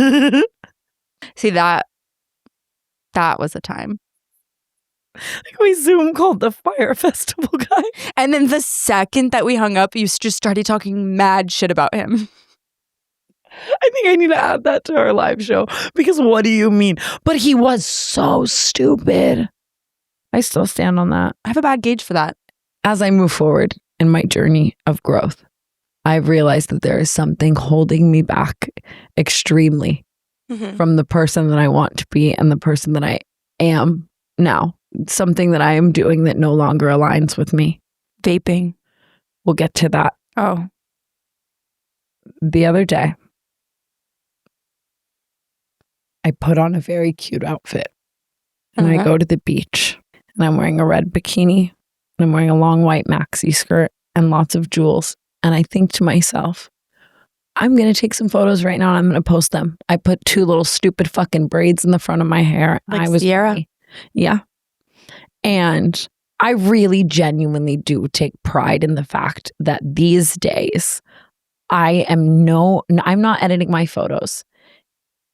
See, that was a time. Like we Zoom called the Fire Festival guy. And then the second that we hung up, you just started talking mad shit about him. I think I need to add that to our live show because what do you mean? But he was so stupid. I still stand on that. I have a bad gauge for that. As I move forward in my journey of growth, I've realized that there is something holding me back extremely from the person that I want to be and the person that I am now. Something that I am doing that no longer aligns with me. Vaping. We'll get to that. Oh. The other day, I put on a very cute outfit and I go to the beach and I'm wearing a red bikini and I'm wearing a long white maxi skirt and lots of jewels. And I think to myself, I'm going to take some photos right now and I'm going to post them. I put 2 little stupid fucking braids in the front of my hair. Like I was Sierra. ready. Yeah. And I really genuinely do take pride in the fact that these days I'm not editing my photos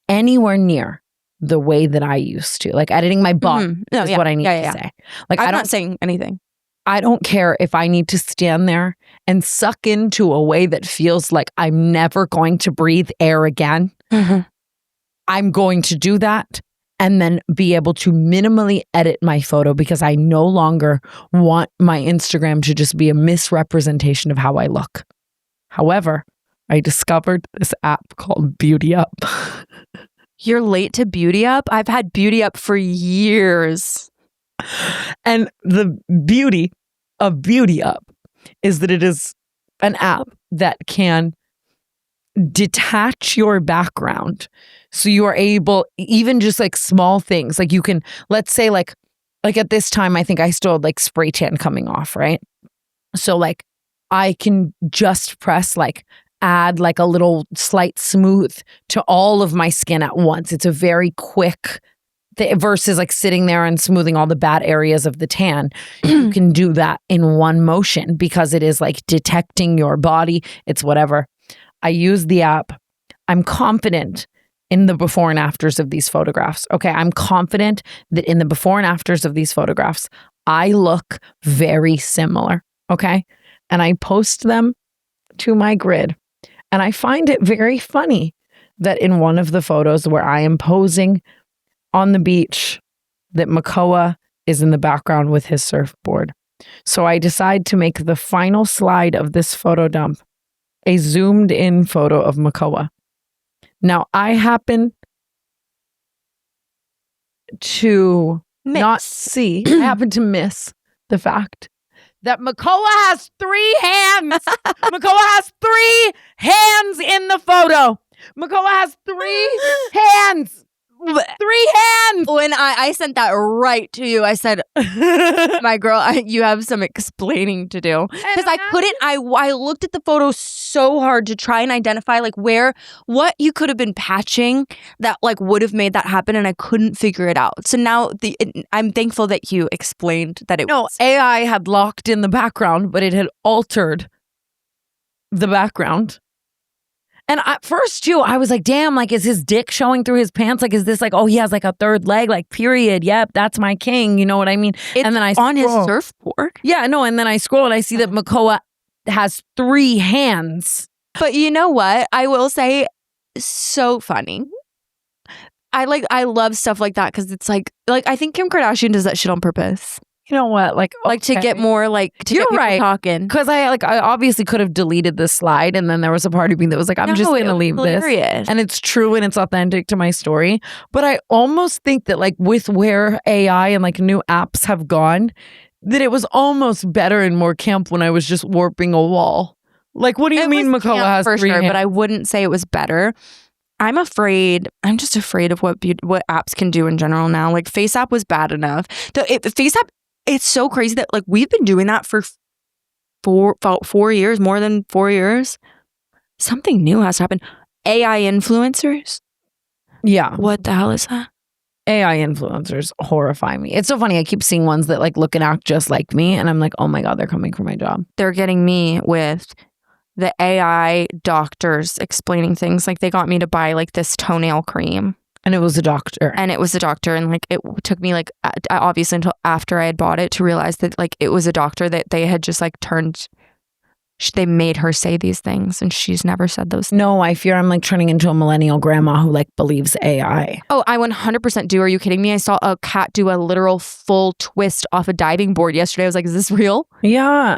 anywhere near the way that I used to. Like editing my butt is what I need to say. Like I'm not saying anything. I don't care if I need to stand there and suck into a way that feels like I'm never going to breathe air again. I'm going to do that. and then be able to minimally edit my photo because I no longer want my Instagram to just be a misrepresentation of how I look. However, I discovered this app called Beauty Up. You're late to Beauty Up? I've had Beauty Up for years. And the beauty of Beauty Up is that it is an app that can detach your background. So you are able, even just like small things, like you can, let's say like at this time, I think I still had like spray tan coming off, right? So like I can just press like add like a little slight smooth to all of my skin at once. It's a very quick versus like sitting there and smoothing all the bad areas of the tan. You can do that in one motion because it is like detecting your body. It's whatever. I use the app. I'm confident in the before and afters of these photographs. Okay, I'm confident that in the before and afters of these photographs, I look very similar. Okay, and I post them to my grid. And I find it very funny that in one of the photos where I am posing on the beach, that Mongeau is in the background with his surfboard. So I decide to make the final slide of this photo dump a zoomed in photo of Mongeau. Now I happen to not see, I happen to miss the fact that Mongeau has 3 hands. Mongeau has 3 hands in the photo. Mongeau has 3 hands. 3 hands. When I sent that right to you, I said, my girl, you have some explaining to do. Because I couldn't, I looked at the photo so hard to try and identify like what you could have been patching that like would have made that happen, and I couldn't figure it out. So now I'm thankful that you explained that it was. AI had locked in the background, but it had altered the background. And at first, too, I was like, damn, like, is his dick showing through his pants? Like, is this like, oh, he has like a third leg, like, period. Yep, that's my king. You know what I mean? And then I on his surfboard. Yeah, no. And then I scroll and I see that Mongeau has 3 hands. But you know what? I will say, so funny. I love stuff like that because it's like I think Kim Kardashian does that shit on purpose. You know what? Like to get more like to You're get people right. talking. Because I obviously could have deleted this slide, and then there was a part of me that was like, I'm just gonna leave this. And it's true and it's authentic to my story. But I almost think that like with where AI and like new apps have gone, that it was almost better and more camp when I was just warping a wall. Like, what do you mean Mongeau has for 3 hands? But I wouldn't say it was better. I'm just afraid of what apps can do in general now. Like FaceApp was bad enough. FaceApp, it's so crazy that like we've been doing that for 4 years, more than 4 years. Something new has to happen. AI influencers. Yeah. What the hell is that? AI influencers horrify me. It's so funny. I keep seeing ones that like look and act just like me, and I'm like, oh my God, they're coming for my job. They're getting me with the AI doctors explaining things. Like they got me to buy like this toenail cream. And it was a doctor. And like it took me like obviously until after I had bought it to realize that like it was a doctor that they had just like they made her say these things, and she's never said those things. No, I fear I'm like turning into a millennial grandma who like believes AI. Oh, I 100% do. Are you kidding me? I saw a cat do a literal full twist off a diving board yesterday. I was like, is this real? Yeah.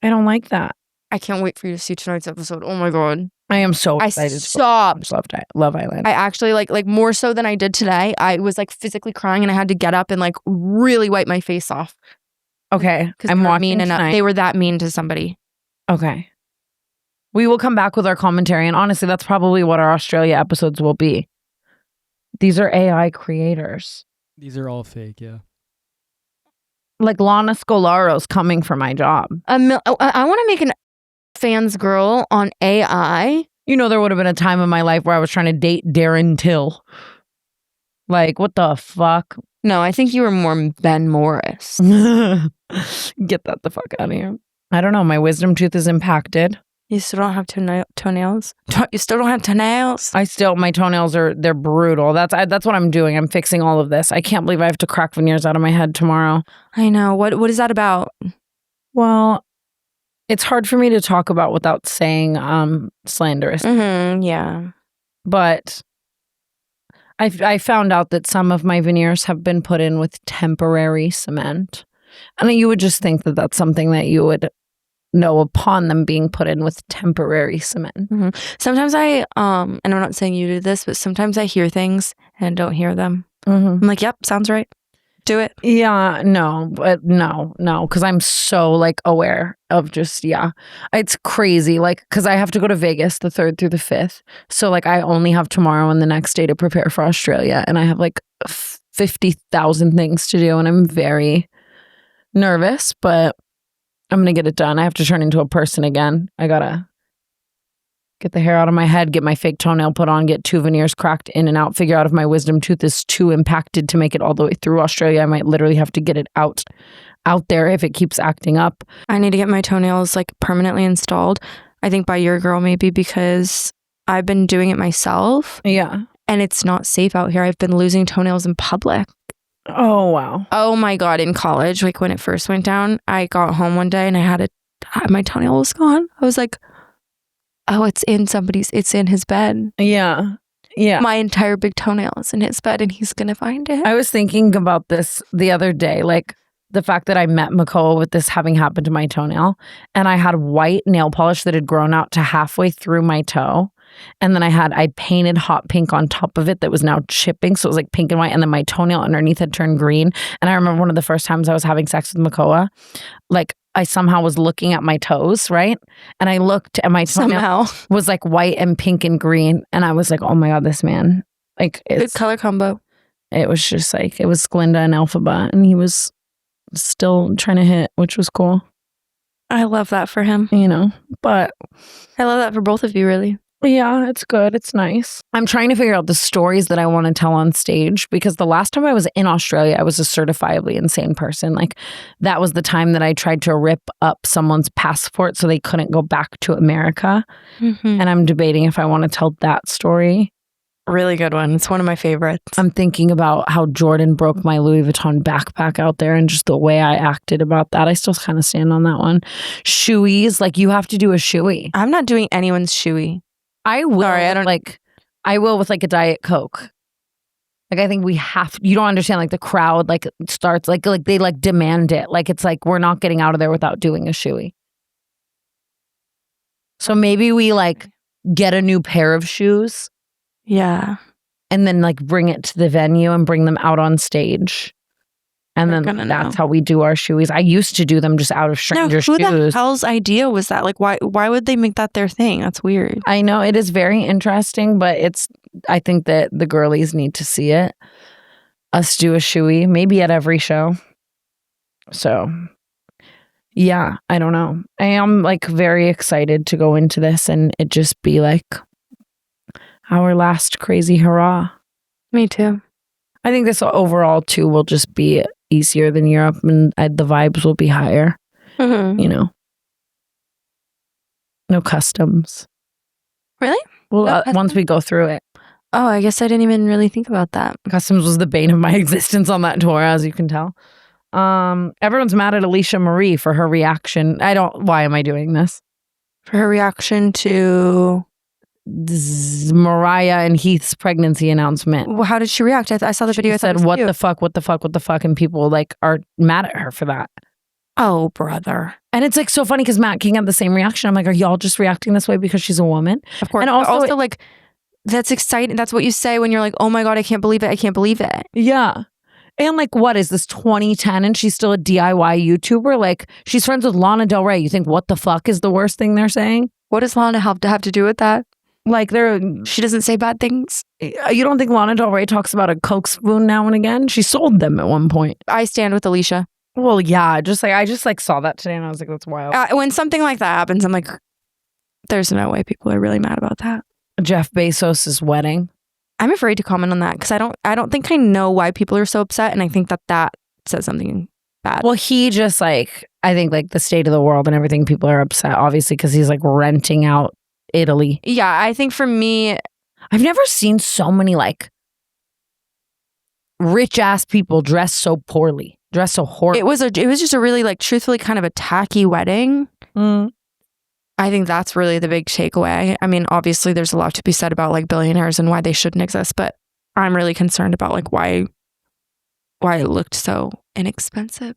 I don't like that. I can't wait for you to see tonight's episode. Oh my God. I am so excited. I stopped. Love Island. I actually like more so than I did today. I was like physically crying, and I had to get up and like really wipe my face off. Okay. I'm watching tonight. They were that mean to somebody. Okay. We will come back with our commentary, and honestly, that's probably what our Australia episodes will be. These are AI creators. These are all fake, yeah. Like Lana Scolaro's coming for my job. I want to make an fans girl on AI. You know, there would have been a time in my life where I was trying to date Darren Till. Like, what the fuck? No, I think you were more Ben Morris. Get that the fuck out of here. I don't know. My wisdom tooth is impacted. You still don't have toenails? You still don't have toenails? My toenails they're brutal. That's what I'm doing. I'm fixing all of this. I can't believe I have to crack veneers out of my head tomorrow. I know. What is that about? Well, it's hard for me to talk about without saying slanderous. Mm-hmm, yeah. But I found out that some of my veneers have been put in with temporary cement. And you would just think that that's something that you would know upon them being put in with temporary cement. Mm-hmm. Sometimes and I'm not saying you do this, but sometimes I hear things and don't hear them. I'm like, yep, sounds right. Do it. Yeah, no, because I'm so like aware of just, it's crazy. Like, because I have to go to Vegas the 3rd through the 5th. So like I only have tomorrow and the next day to prepare for Australia. And I have like 50,000 things to do. And I'm very nervous, but I'm going to get it done. I have to turn into a person again. I got to get the hair out of my head, get my fake toenail put on, get 2 veneers cracked in and out, figure out if my wisdom tooth is too impacted to make it all the way through Australia. I might literally have to get it out there if it keeps acting up. I need to get my toenails like permanently installed. I think by your girl maybe, because I've been doing it myself. Yeah. And it's not safe out here. I've been losing toenails in public. Oh, wow. Oh my God. In college, like when it first went down, I got home one day and I had my toenail was gone. I was like, oh, it's in his bed. Yeah. Yeah. My entire big toenail is in his bed and he's going to find it. I was thinking about this the other day, like the fact that I met Mongeau with this having happened to my toenail, and I had white nail polish that had grown out to halfway through my toe. And then I painted hot pink on top of it that was now chipping. So it was like pink and white. And then my toenail underneath had turned green. And I remember one of the first times I was having sex with Mongeau, like I somehow was looking at my toes, right? And I looked and my toenail was like white and pink and green. And I was like, oh my God, this man. Like, good color combo. It was just like, it was Glinda and Elphaba. And he was still trying to hit, which was cool. I love that for him. You know, but I love that for both of you, really. Yeah, it's good. It's nice. I'm trying to figure out the stories that I want to tell on stage, because the last time I was in Australia, I was a certifiably insane person. Like, that was the time that I tried to rip up someone's passport so they couldn't go back to America. Mm-hmm. And I'm debating if I want to tell that story. Really good one. It's one of my favorites. I'm thinking about how Jordan broke my Louis Vuitton backpack out there and just the way I acted about that. I still kind of stand on that one. Shoeies, like, you have to do a shoey. I'm not doing anyone's shoey. I will. Sorry, I will with like a Diet Coke. Like, I think we have, you don't understand, like the crowd like starts like they like demand it. Like, it's like, we're not getting out of there without doing a shoey. So maybe we like get a new pair of shoes. Yeah. And then like bring it to the venue and bring them out on stage. And then that's how we do our shoeies. I used to do them just out of strangers' shoes. Who the hell's idea was that? Like, why would they make that their thing? That's weird. I know, it is very interesting, but I think that the girlies need to see it. Us do a shoey, maybe at every show. So, yeah, I don't know. I am like very excited to go into this and it just be like our last crazy hurrah. Me too. I think this overall too will just be easier than Europe, and the vibes will be higher. Mm-hmm. You know, no customs. Really? Well, once we go through it. Oh, I guess I didn't even really think about that. Customs was the bane of my existence on that tour, as you can tell. Everyone's mad at Alicia Marie for her reaction. Why am I doing this? For her reaction to Mariah and Heath's pregnancy announcement. Well, how did she react? I saw the video. She said, what the fuck? And people like are mad at her for that. Oh, brother. And it's like so funny because Matt King had the same reaction. I'm like, are y'all just reacting this way because she's a woman? Of course. And also like, that's exciting. That's what you say when you're like, oh my God, I can't believe it. I can't believe it. Yeah. And like, what is this 2010 and she's still a DIY YouTuber? Like, she's friends with Lana Del Rey. You think what the fuck is the worst thing they're saying? What does Lana have to do with that? Like, she doesn't say bad things. You don't think Lana Del Rey talks about a Coke spoon now and again? She sold them at one point. I stand with Alicia. Well, yeah, I just saw that today and I was like, that's wild. When something like that happens, I'm like, there's no way people are really mad about that. Jeff Bezos' wedding. I'm afraid to comment on that because I don't think I know why people are so upset, and I think that says something bad. Well, he just like, I think like the state of the world and everything, people are upset obviously because he's like renting out Italy. Yeah, I think for me, I've never seen so many like rich ass people dressed so poorly, dressed so horribly. It was just a really like truthfully kind of a tacky wedding. I think that's really the big takeaway. I mean, obviously there's a lot to be said about like billionaires and why they shouldn't exist, but I'm really concerned about like why it looked so inexpensive.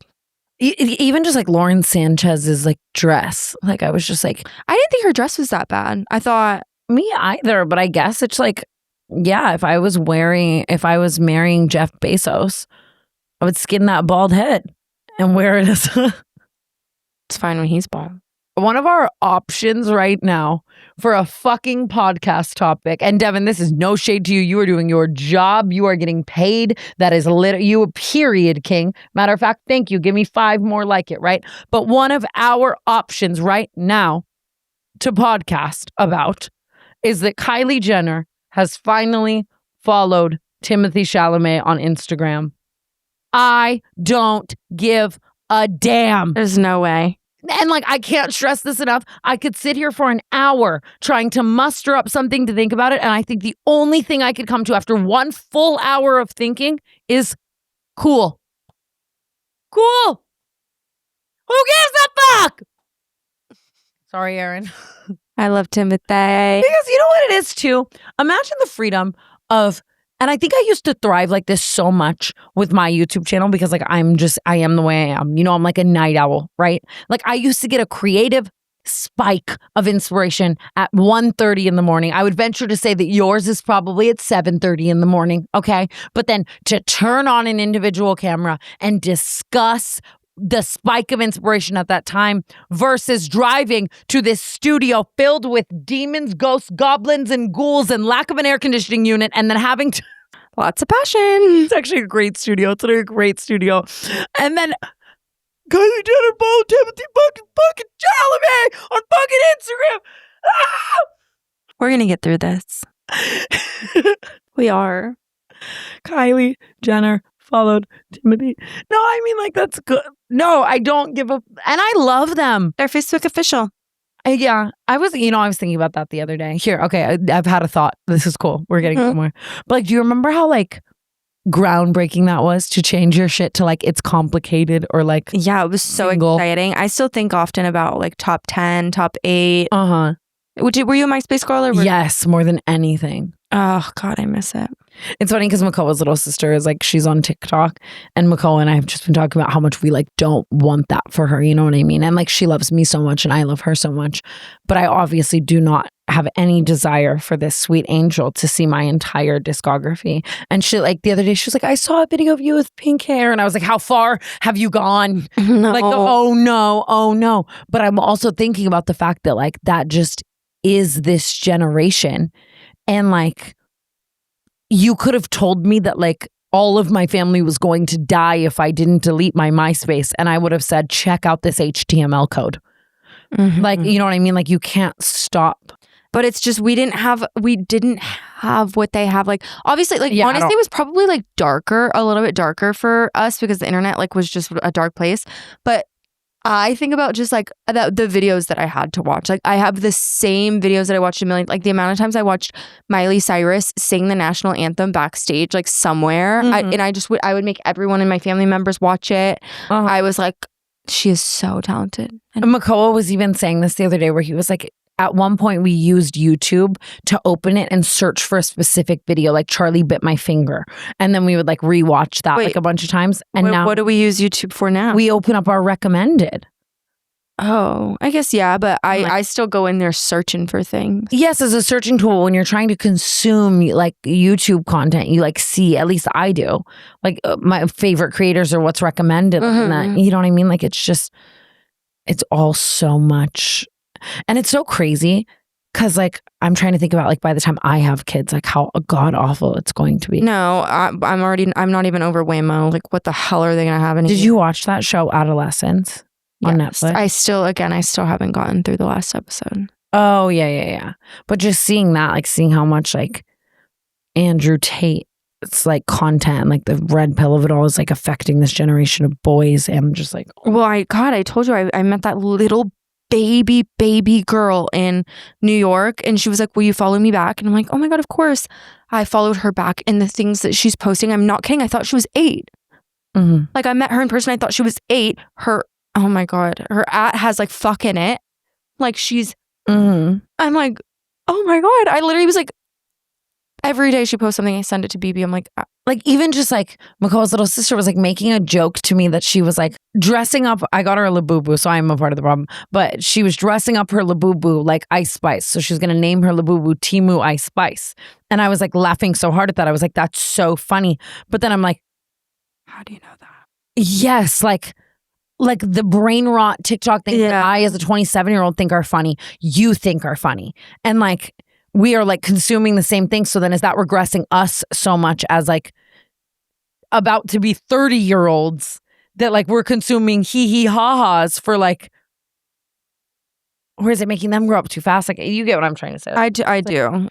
Even just like Lauren Sanchez's like dress. Like I was just like, I didn't think her dress was that bad. I thought me either, but I guess it's like, yeah, if I was marrying Jeff Bezos, I would skin that bald head and wear it as it's fine when he's bald. One of our options right now for a fucking podcast topic, and Devin, this is no shade to you. You are doing your job. You are getting paid. That is you, period, king. Matter of fact, thank you. Give me 5 more like it, right? But one of our options right now to podcast about is that Kylie Jenner has finally followed Timothée Chalamet on Instagram. I don't give a damn. There's no way. And like, I can't stress this enough. I could sit here for an hour trying to muster up something to think about it. And I think the only thing I could come to after 1 full hour of thinking is cool. Cool. Who gives a fuck? Sorry, Aaron. I love Timothée. Because you know what it is too? Imagine the freedom of, and I think I used to thrive like this so much with my YouTube channel because like I am the way I am. You know, I'm like a night owl, right? Like I used to get a creative spike of inspiration at 1:30 in the morning. I would venture to say that yours is probably at 7:30 in the morning, okay? But then to turn on an individual camera and discuss the spike of inspiration at that time versus driving to this studio filled with demons, ghosts, goblins, and ghouls and lack of an air conditioning unit and then having to... Lots of passion. It's actually a great studio. It's a great studio. And then Kylie Jenner followed Timothée fucking Chalamet on fucking Instagram. Ah! We're going to get through this. We are. Kylie Jenner followed Timothée. No, I mean, like, that's good. No, I don't give a... And I love them. They're Facebook official. Yeah. I was thinking about that the other day. Here, okay, I've had a thought. This is cool. We're getting somewhere. But, like, do you remember how, like, groundbreaking that was to change your shit to, like, it's complicated or, like... Yeah, it was so exciting. I still think often about, like, top 10, top 8. Uh-huh. Were you a MySpace girl? Or Yes, more than anything. Oh, God, I miss it. It's funny because Makoa's little sister is like, she's on TikTok and Makoa and I have just been talking about how much we like don't want that for her. You know what I mean? And like, she loves me so much and I love her so much. But I obviously do not have any desire for this sweet angel to see my entire discography. And she like the other day, she was like, I saw a video of you with pink hair. And I was like, how far have you gone? No. Like, oh no. But I'm also thinking about the fact that like, that just is this generation. And like, you could have told me that like all of my family was going to die if I didn't delete my MySpace. And I would have said, check out this HTML code. Mm-hmm. Like, you know what I mean? Like you can't stop. But it's just, we didn't have what they have. Like, obviously, like, yeah, honestly, it was probably like a little bit darker for us because the internet like was just a dark place. But I think about just like the videos that I had to watch. Like I have the same videos that I watched a million, like the amount of times I watched Miley Cyrus sing the national anthem backstage, like somewhere. Mm-hmm. I would make everyone in my family members watch it. Uh-huh. I was like, she is so talented. And Makoa was even saying this the other day where he was like, at one point we used YouTube to open it and search for a specific video, like Charlie Bit My Finger. And then we would like rewatch that like a bunch of times. And now what do we use YouTube for now? We open up our recommended. Oh, I guess, yeah. But I still go in there searching for things. Yes, as a searching tool, when you're trying to consume like YouTube content, you like see, at least I do, like my favorite creators or what's recommended. Mm-hmm. And that, you know what I mean? Like it's all so much. And it's so crazy because like I'm trying to think about like by the time I have kids, like how god awful it's going to be. No, I'm not even over Waymo. Like what the hell are they going to have? Did you watch that show Adolescence on Netflix? I still haven't gotten through the last episode. Oh yeah. But just seeing that, like seeing how much like Andrew Tate, it's like content, like the red pill of it all is like affecting this generation of boys. And I'm just like, oh. Well, I told you I met that little baby girl in New York and she was like, will you follow me back? And I'm like, oh my God, of course. I followed her back and the things that she's posting, I'm not kidding, I thought she was 8. Mm-hmm. Like I met her in person, I thought she was 8. Oh my God, her @ has like fuck in it. Like she's, I'm like, oh my God. I literally was like, Every day she posts something, I send it to BB. I'm like, Like even just like McCall's little sister was like making a joke to me that she was like dressing up. I got her a Labubu, so I'm a part of the problem. But she was dressing up her Labubu like Ice Spice. So she was going to name her Labubu Timu Ice Spice. And I was like laughing so hard at that. I was like, that's so funny. But then I'm like, how do you know that? Yes, like the brain rot TikTok things that I as a 27-year-old think are funny, you think are funny. And like we are like consuming the same thing. So then is that regressing us so much as like about to be 30-year-olds that like we're consuming hee ha-has for like, or is it making them grow up too fast? Like you get what I'm trying to say. I do.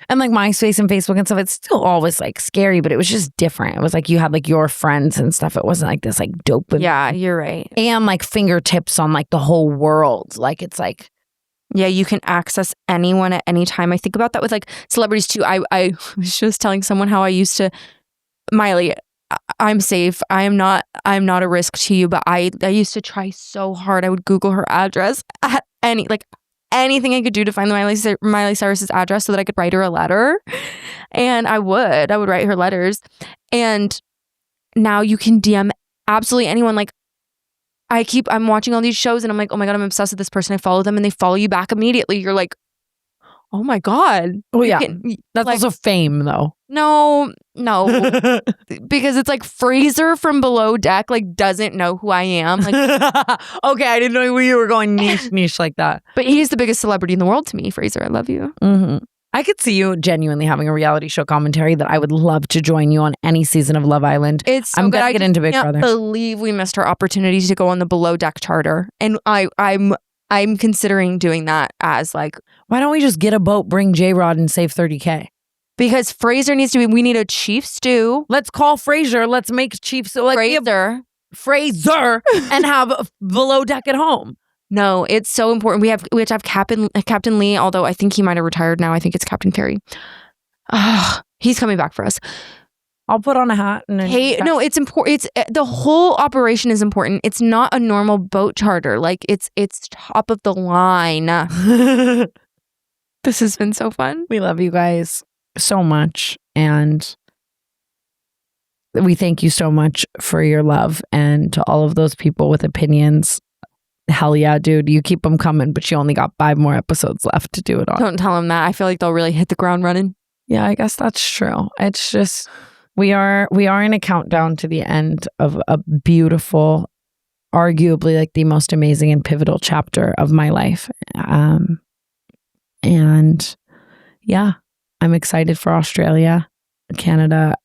And like MySpace and Facebook and stuff, it's still always like scary, but it was just different. It was like you had like your friends and stuff. It wasn't like this like dopamine. Yeah, you're right. And like fingertips on like the whole world. Like it's like, yeah, you can access anyone at any time. I think about that with like celebrities too. I was just telling someone how I used to, Miley, I'm safe. I'm not a risk to you, but I used to try so hard. I would Google her address at anything I could do to find Miley Cyrus's address so that I could write her a letter. And I would write her letters. And now you can DM absolutely anyone. Like I'm watching all these shows and I'm like, oh my God, I'm obsessed with this person. I follow them and they follow you back immediately. You're like, oh my God. Oh yeah. That's like, also fame though. No. Because it's like Fraser from Below Deck like doesn't know who I am. Like, okay, I didn't know where you were going niche like that. But he's the biggest celebrity in the world to me, Fraser. I love you. Mm-hmm. I could see you genuinely having a reality show commentary that I would love to join you on any season of Love Island. It's so I'm gonna get into Big Brother. I can't believe we missed our opportunity to go on the Below Deck charter, and I'm considering doing that as like, why don't we just get a boat, bring J-Rod, and save $30,000? Because Fraser needs to be. We need a chief stew. Let's call Fraser. Let's make chief stew. Like Fraser, and have Below Deck at home. No, it's so important. We have to have Captain Lee, although I think he might have retired now. I think it's Captain Carey. He's coming back for us. I'll put on a hat. And no, it's important. It's the whole operation is important. It's not a normal boat charter. Like it's top of the line. This has been so fun. We love you guys so much, and we thank you so much for your love. And to all of those people with opinions, hell yeah, dude, you keep them coming, but you only got 5 more episodes left to do it on. Don't tell them that. I feel like they'll really hit the ground running. Yeah, I guess that's true. It's just we are in a countdown to the end of a beautiful, arguably like the most amazing and pivotal chapter of my life. And yeah, I'm excited for Australia, Canada.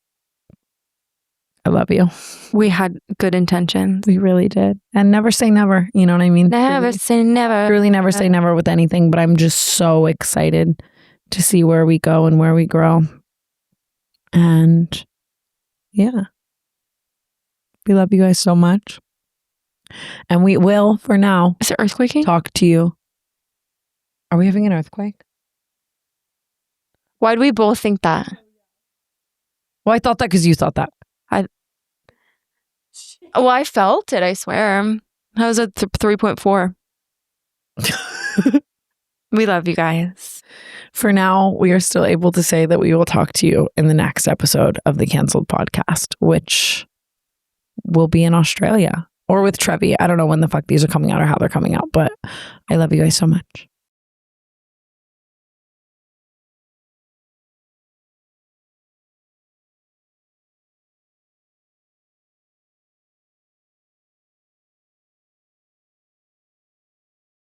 I love you. We had good intentions. We really did. And never say never. You know what I mean? Never say never. Really never say never with anything. But I'm just so excited to see where we go and where we grow. And yeah. We love you guys so much. And we will, for now, is it earthquaking? Talk to you. Are we having an earthquake? Why do we both think that? Well, I thought that because you thought that. I felt it, I swear. That was a 3.4. We love you guys. For now, we are still able to say that we will talk to you in the next episode of the Cancelled Podcast, which will be in Australia or with Trevi. I don't know when the fuck these are coming out or how they're coming out, but I love you guys so much.